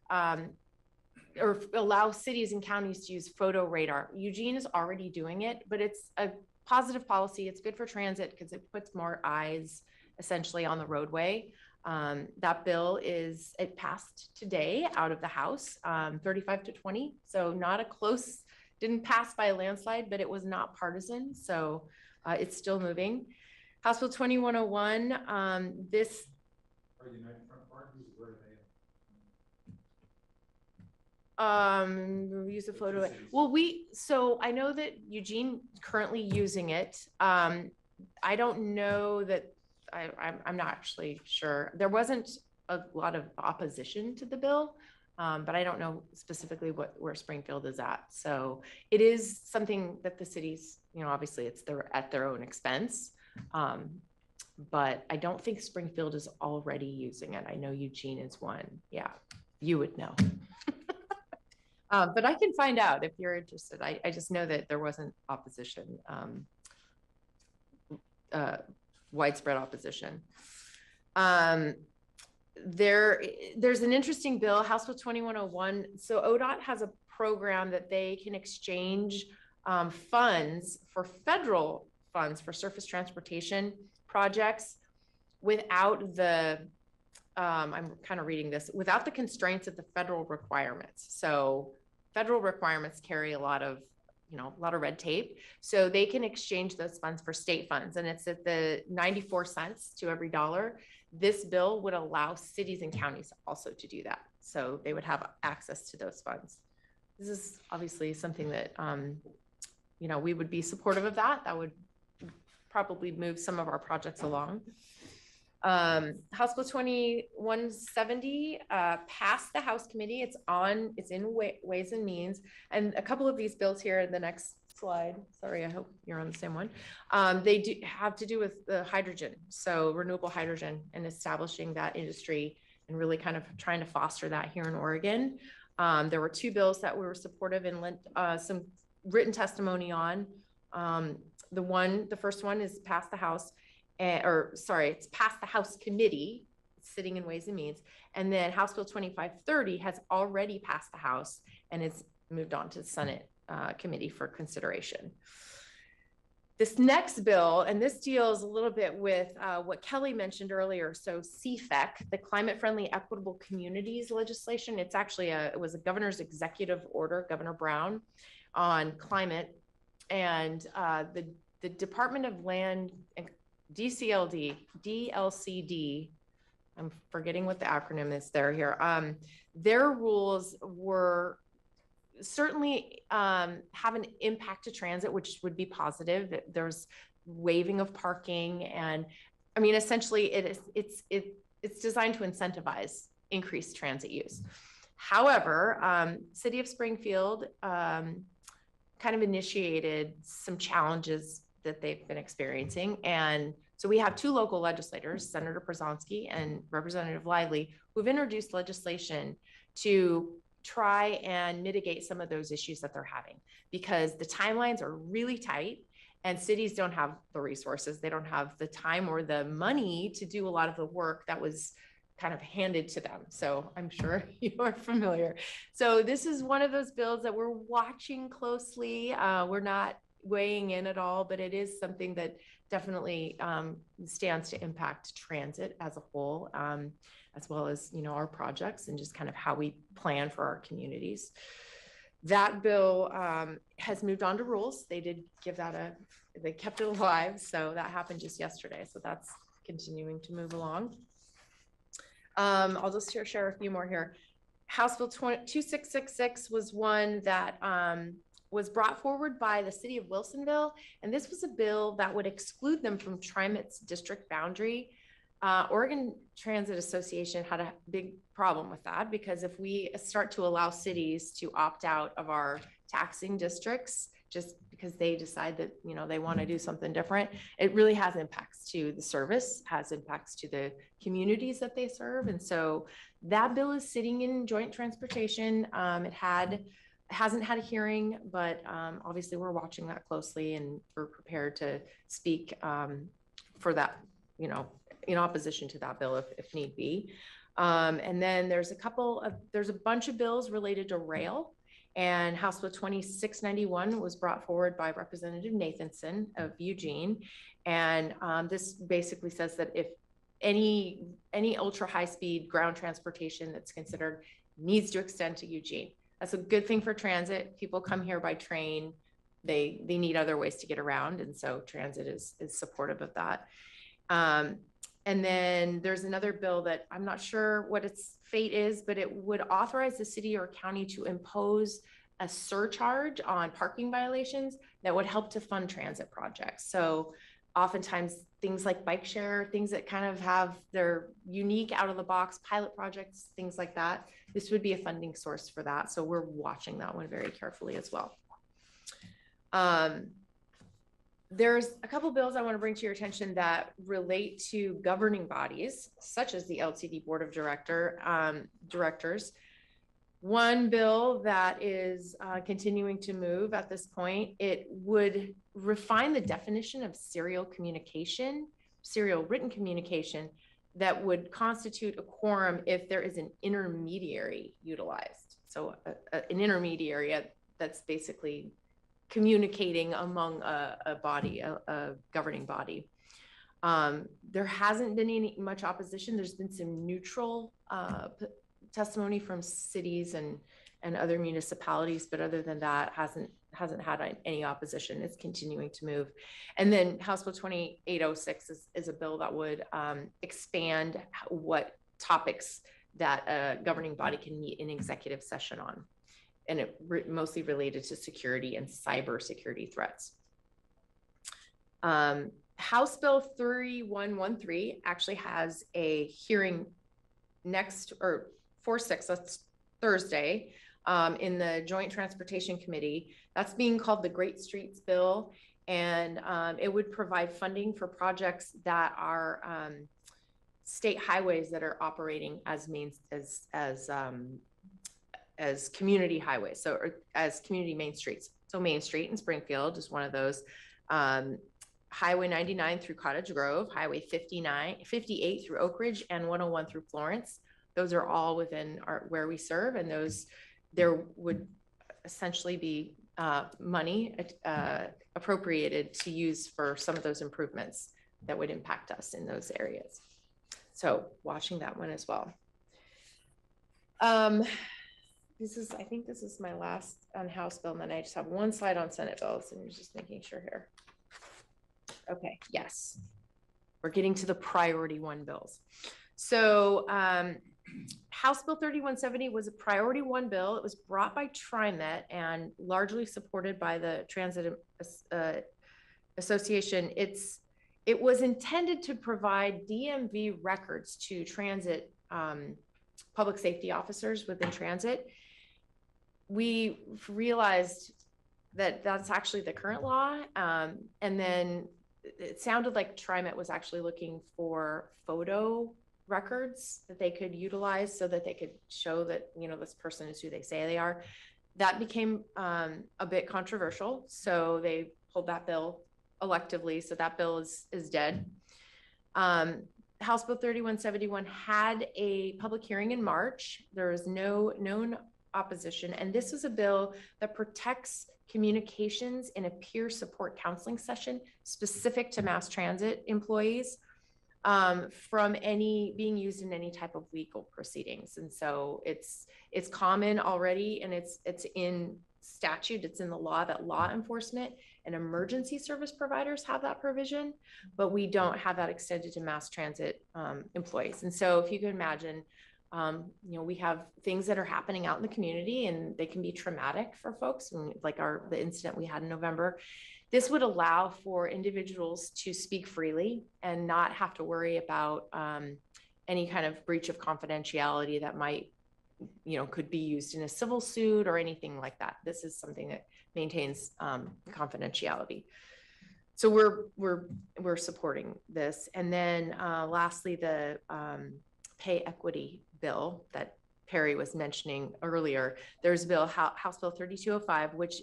or allow cities and counties to use photo radar. Eugene is already doing it, but it's a positive policy. It's good for transit because it puts more eyes essentially on the roadway. That bill it passed today out of the House, 35-20. So not a close, didn't pass by a landslide, but it was not partisan. So it's still moving. House Bill 2101, this. Are United Front Partners, where are they? Use a photo. Well, so I know that Eugene currently using it. I don't know that. I'm not actually sure. There wasn't a lot of opposition to the bill, but I don't know specifically where Springfield is at. So it is something that the cities, obviously it's at their own expense. But I don't think Springfield is already using it. I know Eugene is one. Yeah, you would know. But I can find out if you're interested. I just know that there wasn't opposition. Widespread opposition. There's an interesting bill, House Bill 2101. So ODOT has a program that they can exchange funds for federal funds for surface transportation projects without the, I'm kind of reading this, without the constraints of the federal requirements. So federal requirements carry a lot of red tape. So they can exchange those funds for state funds, and it's at the 94 cents to every dollar. This bill would allow cities and counties also to do that. So they would have access to those funds. This is obviously something that, we would be supportive of that. That would probably move some of our projects along. House Bill 2170 passed the House Committee. It's in Ways and Means. And a couple of these bills here in the next slide, sorry, I hope you're on the same one. They do have to do with the hydrogen. So renewable hydrogen and establishing that industry and really kind of trying to foster that here in Oregon. There were two bills that we were supportive and lent some written testimony on. The first one is passed the House, it's passed the House Committee, sitting in Ways and Means. And then House Bill 2530 has already passed the House and it's moved on to the Senate Committee for consideration. This next bill, and this deals a little bit with what Kelly mentioned earlier. So CFEC, the Climate Friendly Equitable Communities legislation, it was a governor's executive order, Governor Brown, on climate, and the Department of Land, DLCD, I'm forgetting what the acronym is here. Their rules were certainly have an impact to transit, which would be positive. There's waiving of parking, and I mean, essentially, it's designed to incentivize increased transit use. However, City of Springfield kind of initiated some challenges that they've been experiencing, and so we have two local legislators, Senator Przonski and Representative Lively, who've introduced legislation to try and mitigate some of those issues that they're having, because the timelines are really tight and cities don't have the resources. They don't have the time or the money to do a lot of the work that was kind of handed to them. So I'm sure you are familiar. So this is one of those bills that we're watching closely. We're not weighing in at all, but it is something that definitely stands to impact transit as a whole, as well as, our projects and just kind of how we plan for our communities. That bill has moved on to rules. They did give that they kept it alive. So that happened just yesterday. So that's continuing to move along. I'll just share a few more here. House Bill 2666 was one that was brought forward by the city of Wilsonville. And this was a bill that would exclude them from TriMet's district boundary. Oregon Transit Association had a big problem with that, because if we start to allow cities to opt out of our taxing districts, just because they decide that, they want to do something different, it really has impacts to the service, has impacts to the communities that they serve. And so that bill is sitting in joint transportation. It hasn't had a hearing, but obviously we're watching that closely and we're prepared to speak for that, in opposition to that bill if need be. And then there's a bunch of bills related to rail, and House Bill 2691 was brought forward by Representative Nathanson of Eugene. And this basically says that if any ultra high speed ground transportation that's considered needs to extend to Eugene. That's a good thing for transit. People come here by train. They need other ways to get around. And so transit is supportive of that. And then there's another bill that I'm not sure what its fate is, but it would authorize the city or county to impose a surcharge on parking violations that would help to fund transit projects. So oftentimes things like bike share, things that kind of have their unique out of the box pilot projects, things like that, this would be a funding source for that. So we're watching that one very carefully as well. There's a couple bills I want to bring to your attention that relate to governing bodies, such as the LTD Board of Directors. One bill that is continuing to move at this point, it would refine the definition of serial written communication that would constitute a quorum if there is an intermediary utilized. So an intermediary that's basically communicating among a body, a governing body. There hasn't been much opposition. There's been some neutral testimony from cities and other municipalities, but other than that, hasn't had any opposition. It's continuing to move. And then House Bill 2806 is a bill that would expand what topics that a governing body can meet in executive session on. And it mostly related to security and cyber security threats. House Bill 3113 actually has a hearing next, or 4/6, that's Thursday, in the Joint Transportation Committee. That's being called the Great Streets Bill. And it would provide funding for projects that are state highways that are operating as as community highways, so as community main streets. So Main Street in Springfield is one of those. Highway 99 through Cottage Grove, Highway 58 through Oak Ridge, and 101 through Florence. Those are all within where we serve, and those there would essentially be money appropriated to use for some of those improvements that would impact us in those areas. So watching that one as well. I think this is my last on House Bill, and then I just have one slide on Senate bills, and just making sure here. Okay, yes. We're getting to the priority one bills. So House Bill 3170 was a priority one bill. It was brought by TriMet and largely supported by the Transit Association. It was intended to provide DMV records to transit public safety officers within transit. We realized that that's actually the current law. And then it sounded like TriMet was actually looking for photo records that they could utilize so that they could show that, you know, this person is who they say they are. That became a bit controversial. So they pulled that bill electively. So that bill is dead. House Bill 3171 had a public hearing in March. There was no known opposition. And this was a bill that protects communications in a peer support counseling session specific to mass transit employees from any being used in any type of legal proceedings. And so it's common already, and it's in statute, it's in the law that law enforcement and emergency service providers have that provision, but we don't have that extended to mass transit employees. And so if you can imagine, you know, we have things that are happening out in the community, and they can be traumatic for folks, and like the incident we had in November. This would allow for individuals to speak freely and not have to worry about any kind of breach of confidentiality that might, you know, could be used in a civil suit or anything like that. This is something that maintains confidentiality. So we're supporting this. And then lastly, the pay equity bill that Perry was mentioning earlier. There's a bill, House Bill 3205, which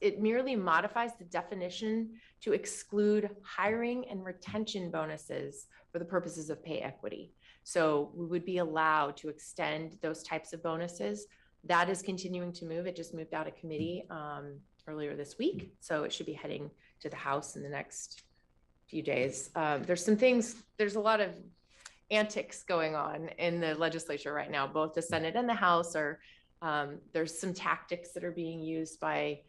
it merely modifies the definition to exclude hiring and retention bonuses for the purposes of pay equity. So we would be allowed to extend those types of bonuses. That is continuing to move. It just moved out of committee earlier this week. So it should be heading to the House in the next few days. There's a lot of antics going on in the legislature right now, both the Senate and the House there's some tactics that are being used by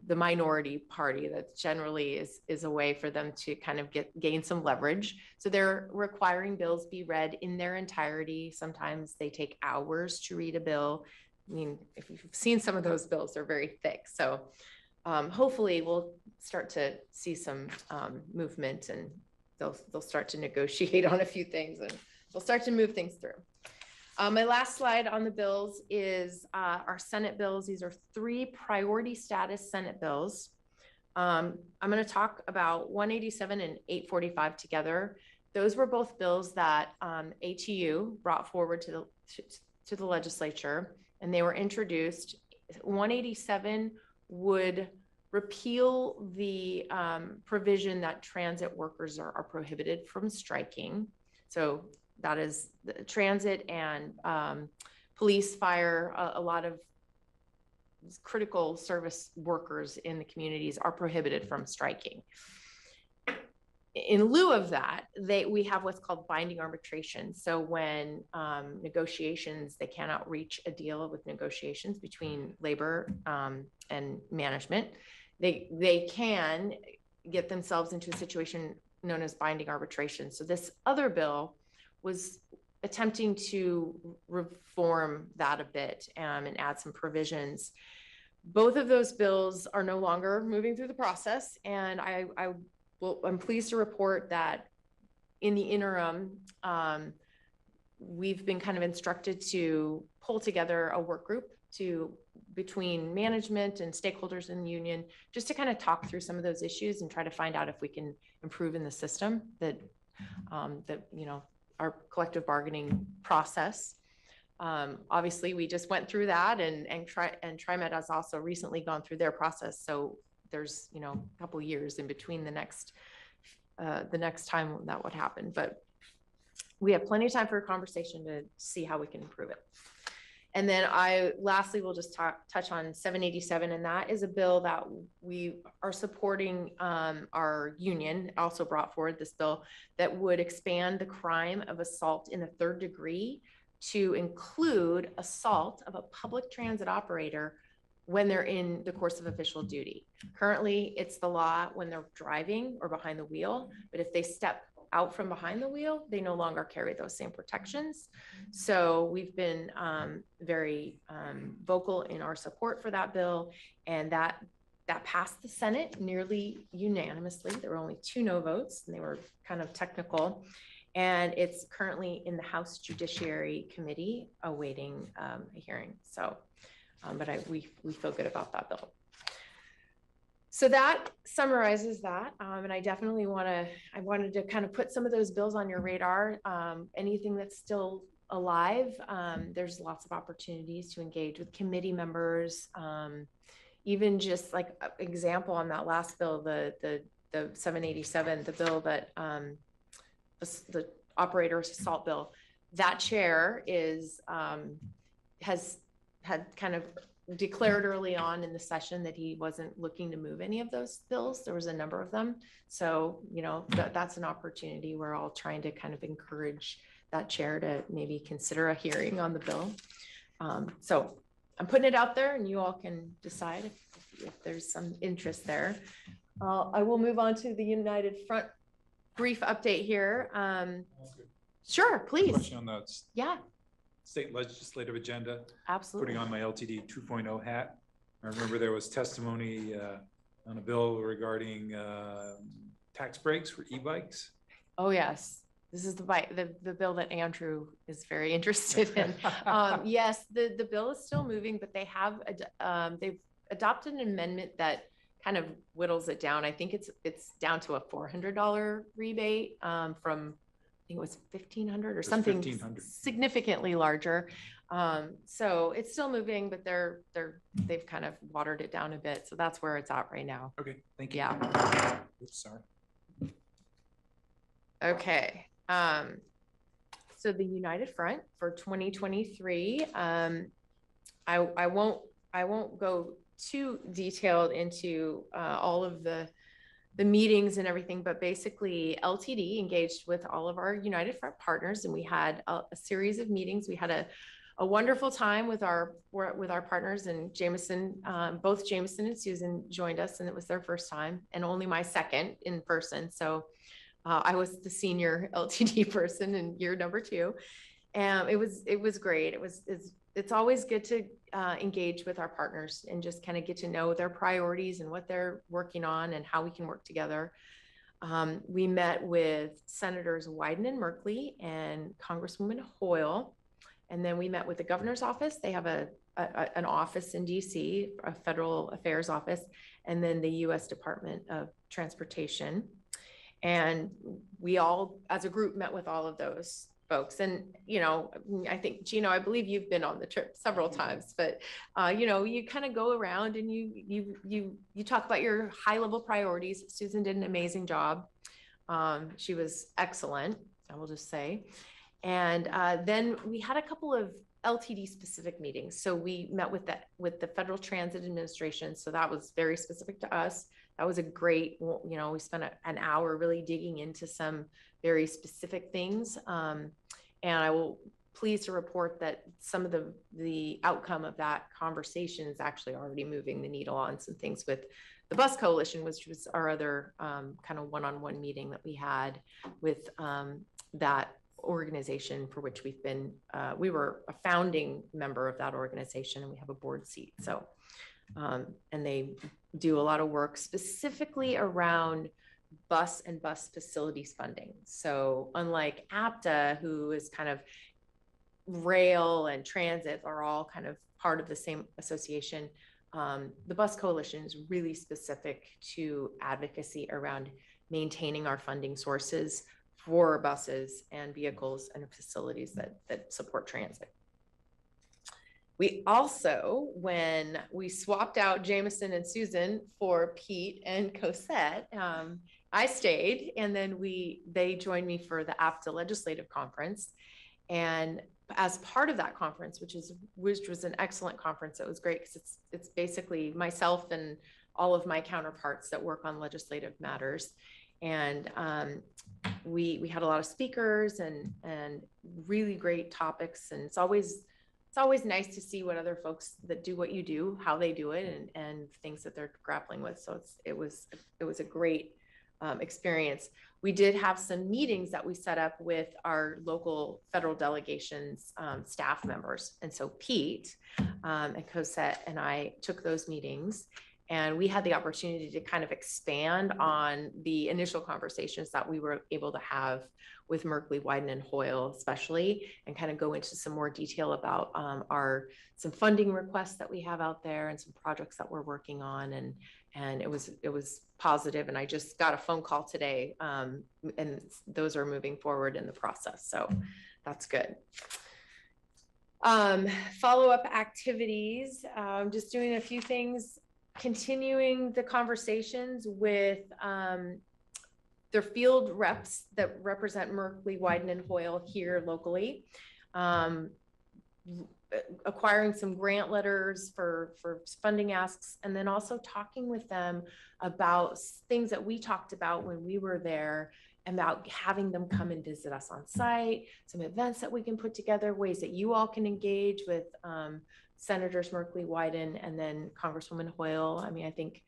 the minority party that generally is a way for them to kind of gain some leverage. So they're requiring bills be read in their entirety. Sometimes they take hours to read a bill. I mean, if you've seen some of those bills, they're very thick. So hopefully we'll start to see some movement, and they'll start to negotiate on a few things, and we'll start to move things through. My last slide on the bills is our Senate bills. These are 3 priority status Senate bills. I'm going to talk about 187 and 845 together. Those were both bills that ATU brought forward to the legislature, and they were introduced. 187 would repeal the provision that transit workers are prohibited from striking. So that is the transit and police, fire, a lot of critical service workers in the communities are prohibited from striking. In lieu of that, we have what's called binding arbitration. So when negotiations, they cannot reach a deal with negotiations between labor and management, they can get themselves into a situation known as binding arbitration. So this other bill was attempting to reform that a bit and add some provisions. Both of those bills are no longer moving through the process, and I well, I'm pleased to report that in the interim, we've been kind of instructed to pull together a work group between management and stakeholders in the union, just to kind of talk through some of those issues and try to find out if we can improve in the system that, our collective bargaining process. Obviously, we just went through that, and TriMet has also recently gone through their process. So there's, a couple of years in between the next time that would happen. But we have plenty of time for a conversation to see how we can improve it. And then lastly, we'll just touch on 787, and that is a bill that we are supporting. Our union also brought forward this bill that would expand the crime of assault in the 3rd degree to include assault of a public transit operator when they're in the course of official duty. Currently, it's the law when they're driving or behind the wheel, but if they step out from behind the wheel, they no longer carry those same protections. So we've been very vocal in our support for that bill, and that passed the Senate nearly unanimously. There were only 2 no votes, and they were kind of technical. And it's currently in the House Judiciary Committee awaiting a hearing. So, but we feel good about that bill. So that summarizes that. And I definitely wanted to kind of put some of those bills on your radar. Anything that's still alive, there's lots of opportunities to engage with committee members. Even just like example on that last bill, the 787, the bill that the operator's assault bill, that chair has had kind of declared early on in the session that he wasn't looking to move any of those bills. There was a number of them. So, that's an opportunity. We're all trying to kind of encourage that chair to maybe consider a hearing on the bill. So I'm putting it out there, and you all can decide if there's some interest there. I will move on to the United Front brief update here. Sure, please. Question on the Yeah. state legislative agenda. Absolutely. Putting on my LTD 2.0 hat. I remember there was testimony on a bill regarding tax breaks for e-bikes. Oh, yes. This is the bill that Andrew is very interested in. Yes, the bill is still moving, but they've adopted an amendment that kind of whittles it down. I think it's down to a $400 rebate from, I think it was $1,500 or something significantly larger. So it's still moving, but they've kind of watered it down a bit. So that's where it's at right now. Okay, thank you. Yeah. Oops, sorry. Okay. So the United Front for 2023, I won't go too detailed into all of the meetings and everything, but basically LTD engaged with all of our United Front partners, and we had a series of meetings. We had a wonderful time with our partners, and Jameson, both Jameson and Susan joined us, and it was their first time and only my second in person. So I was the senior LTD person in year number 2. And it was great. It's always good to engage with our partners and just kind of get to know their priorities and what they're working on and how we can work together. We met with Senators Wyden and Merkley and Congresswoman Hoyle. And then we met with the governor's office. They have an office in DC, a federal affairs office, and then the U.S. Department of Transportation. And we all, as a group, met with all of those folks. And, I think, Gino, I believe you've been on the trip several times, but, you kind of go around and you talk about your high level priorities. Susan did an amazing job. She was excellent, I will just say. And then we had a couple of LTD specific meetings. So we met with the Federal Transit Administration. So that was very specific to us. That was a great, we spent an hour really digging into some very specific things. And I will pleased to report that some of the outcome of that conversation is actually already moving the needle on some things with the Bus Coalition, which was our other kind of one-on-one meeting that we had with that organization, for which we were a founding member of that organization, and we have a board seat. So, and they do a lot of work specifically around bus and bus facilities funding. So unlike APTA, who is kind of rail and transit are all kind of part of the same association, the Bus Coalition is really specific to advocacy around maintaining our funding sources for buses and vehicles and facilities that support transit. We also, when we swapped out Jameson and Susan for Pete and Cosette, I stayed, and then they joined me for the APTA legislative conference. And as part of that conference, which was an excellent conference, it was great because it's basically myself and all of my counterparts that work on legislative matters. And we had a lot of speakers and really great topics. And it's always nice to see what other folks that do what you do, how they do it, and things that they're grappling with. So it was a great experience. We did have some meetings that we set up with our local federal delegations, staff members. And so Pete and Cosette and I took those meetings, and we had the opportunity to kind of expand on the initial conversations that we were able to have with Merkley, Wyden, and Hoyle especially, and kind of go into some more detail about some funding requests that we have out there and some projects that we're working on. And it was positive. And I just got a phone call today, and those are moving forward in the process. So that's good. Follow-up activities, just doing a few things, continuing the conversations with their field reps that represent Merkley, Wyden, and Hoyle here locally, acquiring some grant letters for funding asks, and then also talking with them about things that we talked about when we were there, about having them come and visit us on site, some events that we can put together, ways that you all can engage with Senators Merkley, Wyden, and then Congresswoman Hoyle. I mean, I think,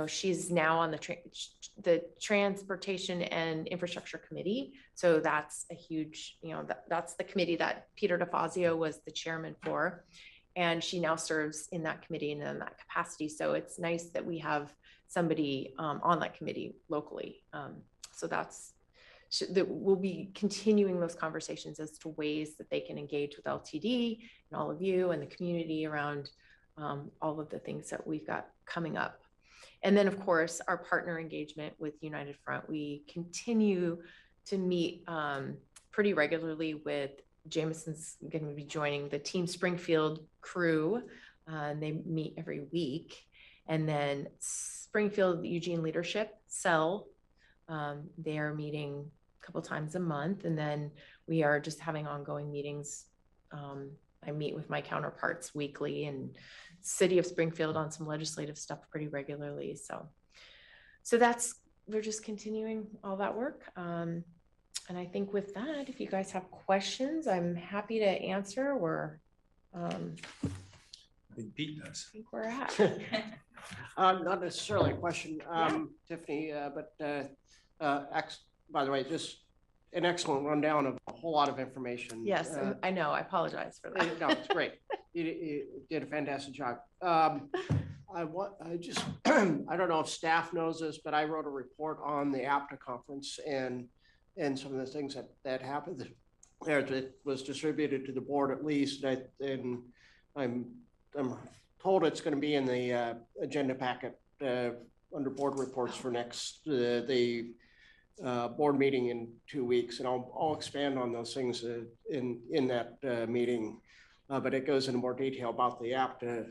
she's now on the Transportation and Infrastructure Committee. So that's a huge, that's the committee that Peter DeFazio was the chairman for. And she now serves in that committee and in that capacity. So it's nice that we have somebody on that committee locally. So we'll be continuing those conversations as to ways that they can engage with LTD and all of you and the community around all of the things that we've got coming up. And then, of course, our partner engagement with United Front. We continue to meet pretty regularly with Jameson's going to be joining the Team Springfield crew. And they meet every week. And then Springfield Eugene Leadership Cell, they are meeting a couple times a month. And then we are just having ongoing meetings. I meet with my counterparts weekly, and City of Springfield on some legislative stuff pretty regularly. So we're just continuing all that work. And I think with that, if you guys have questions, I'm happy to answer, or I think Pete does. I think we're at. Not necessarily a question, Tiffany, but by the way, just an excellent rundown of a whole lot of information. Yes, I know. I apologize for that. No, it's great. You did a fantastic job. I don't know if staff knows this, but I wrote a report on the APTA conference and some of the things that happened there that was distributed to the board at least. And I'm told it's going to be in the agenda packet under board reports for the board meeting in 2 weeks, and I'll expand on those things in that meeting. But it goes into more detail about the APTA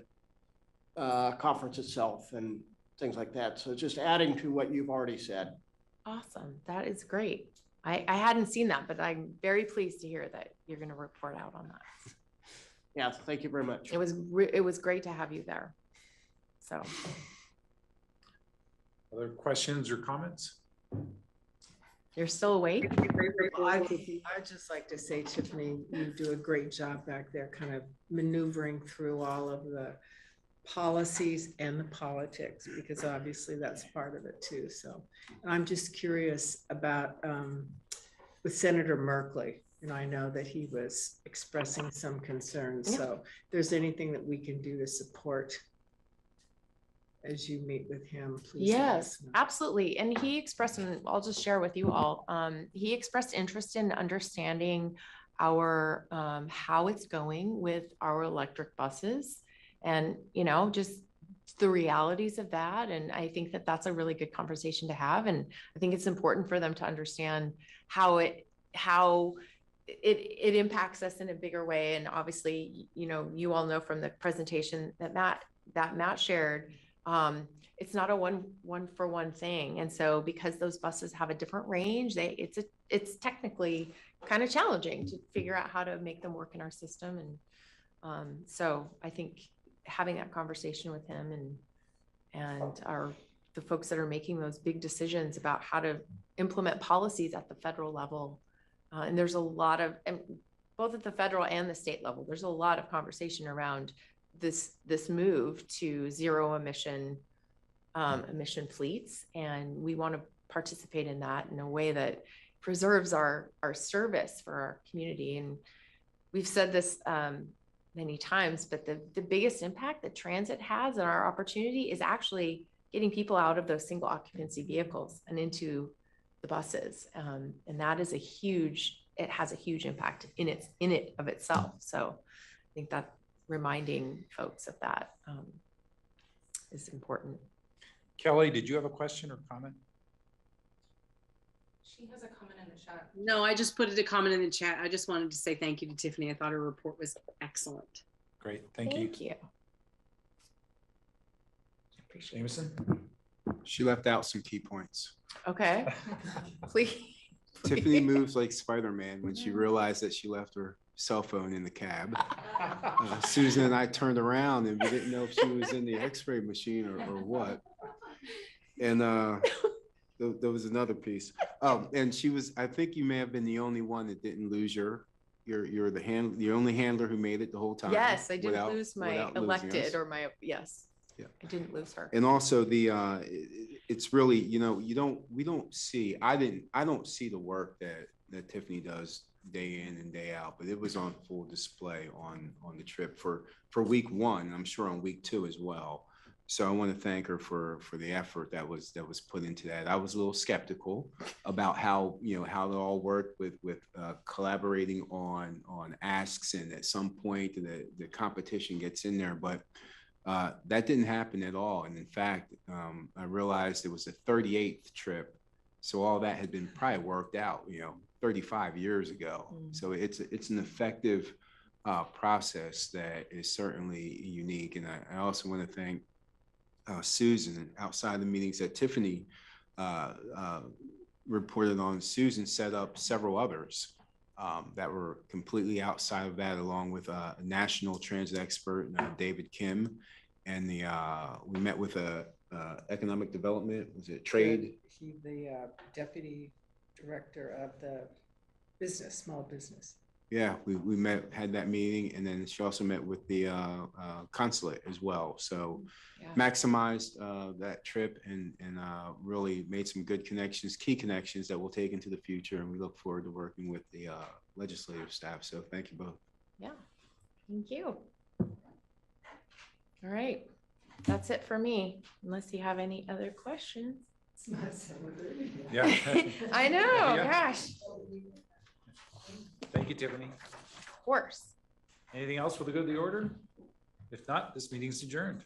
conference itself and things like that. So just adding to what you've already said. Awesome. That is great. I hadn't seen that, but I'm very pleased to hear that you're going to report out on that. Yeah, thank you very much. It was great to have you there. So. Other questions or comments? You're still awake? I'd just like to say, Tiffany, you do a great job back there, kind of maneuvering through all of the policies and the politics, because obviously that's part of it too. So, and I'm just curious about with Senator Merkley, and I know that he was expressing some concerns. Yeah. So if there's anything that we can do to support as you meet with him, please. let Yes, us know. absolutely. And he expressed, and I'll just share with you all, he expressed interest in understanding our, how it's going with our electric buses and, you know, just the realities of that. And I think that that's a really good conversation to have. And I think it's important for them to understand how it impacts us in a bigger way. And obviously, you know, you all know from the presentation that Matt shared, it's not a one for one thing. And so because those buses have a different range, it's technically kind of challenging to figure out how to make them work in our system. And so I think having that conversation with him and the folks that are making those big decisions about how to implement policies at the federal level. And there's a lot of, and both at the federal and the state level, there's a lot of conversation around this move to zero emission fleets. And we want to participate in that in a way that preserves our service for our community. And we've said this many times, but the biggest impact that transit has on our opportunity is actually getting people out of those single occupancy vehicles and into the buses. And that is it has a huge impact in it of itself. So I think that reminding folks of that is important. Kelly, did you have a question or comment? She has a comment in the chat. No, I just put a comment in the chat. I just wanted to say thank you to Tiffany. I thought her report was excellent. Great, thank you. Thank you. Appreciate it. Jameson? She left out some key points. Okay. Please. Tiffany moves like Spider-Man when she realized that she left her cell phone in the cab. Susan and I turned around and we didn't know if she was in the x-ray machine or what. And there was another piece. And she was, I think you may have been the only one that didn't lose you're the only handler who made it the whole time. Yes, I didn't lose my elected or my, yes. Yeah. I didn't lose her. And also it's really, you know, we don't see, I don't see the work that Tiffany does day in and day out, but it was on full display on the trip for week one, and I'm sure on week two as well. So I want to thank her for the effort that was put into that. I was a little skeptical about how it all worked with collaborating on asks, and at some point the competition gets in there, but that didn't happen at all. And in fact, I realized it was the 38th trip. So all that had been probably worked out, 35 years ago. So it's an effective process that is certainly unique. And I also want to thank Susan. Outside the meetings that Tiffany reported on, Susan set up several others that were completely outside of that, along with a national transit expert, David Kim. And we met with economic development, was it trade? He, the deputy director of the small business. Yeah, we had that meeting, and then she also met with the consulate as well. So maximized that trip and really made some good connections, key connections that we'll take into the future. And we look forward to working with the legislative staff. So thank you both. Yeah, thank you. All right, that's it for me, unless you have any other questions. It's not 7:30 yet. Yeah. I know, Yeah. gosh. Thank you, Tiffany. Of course. Anything else for the good of the order? If not, this meeting's adjourned.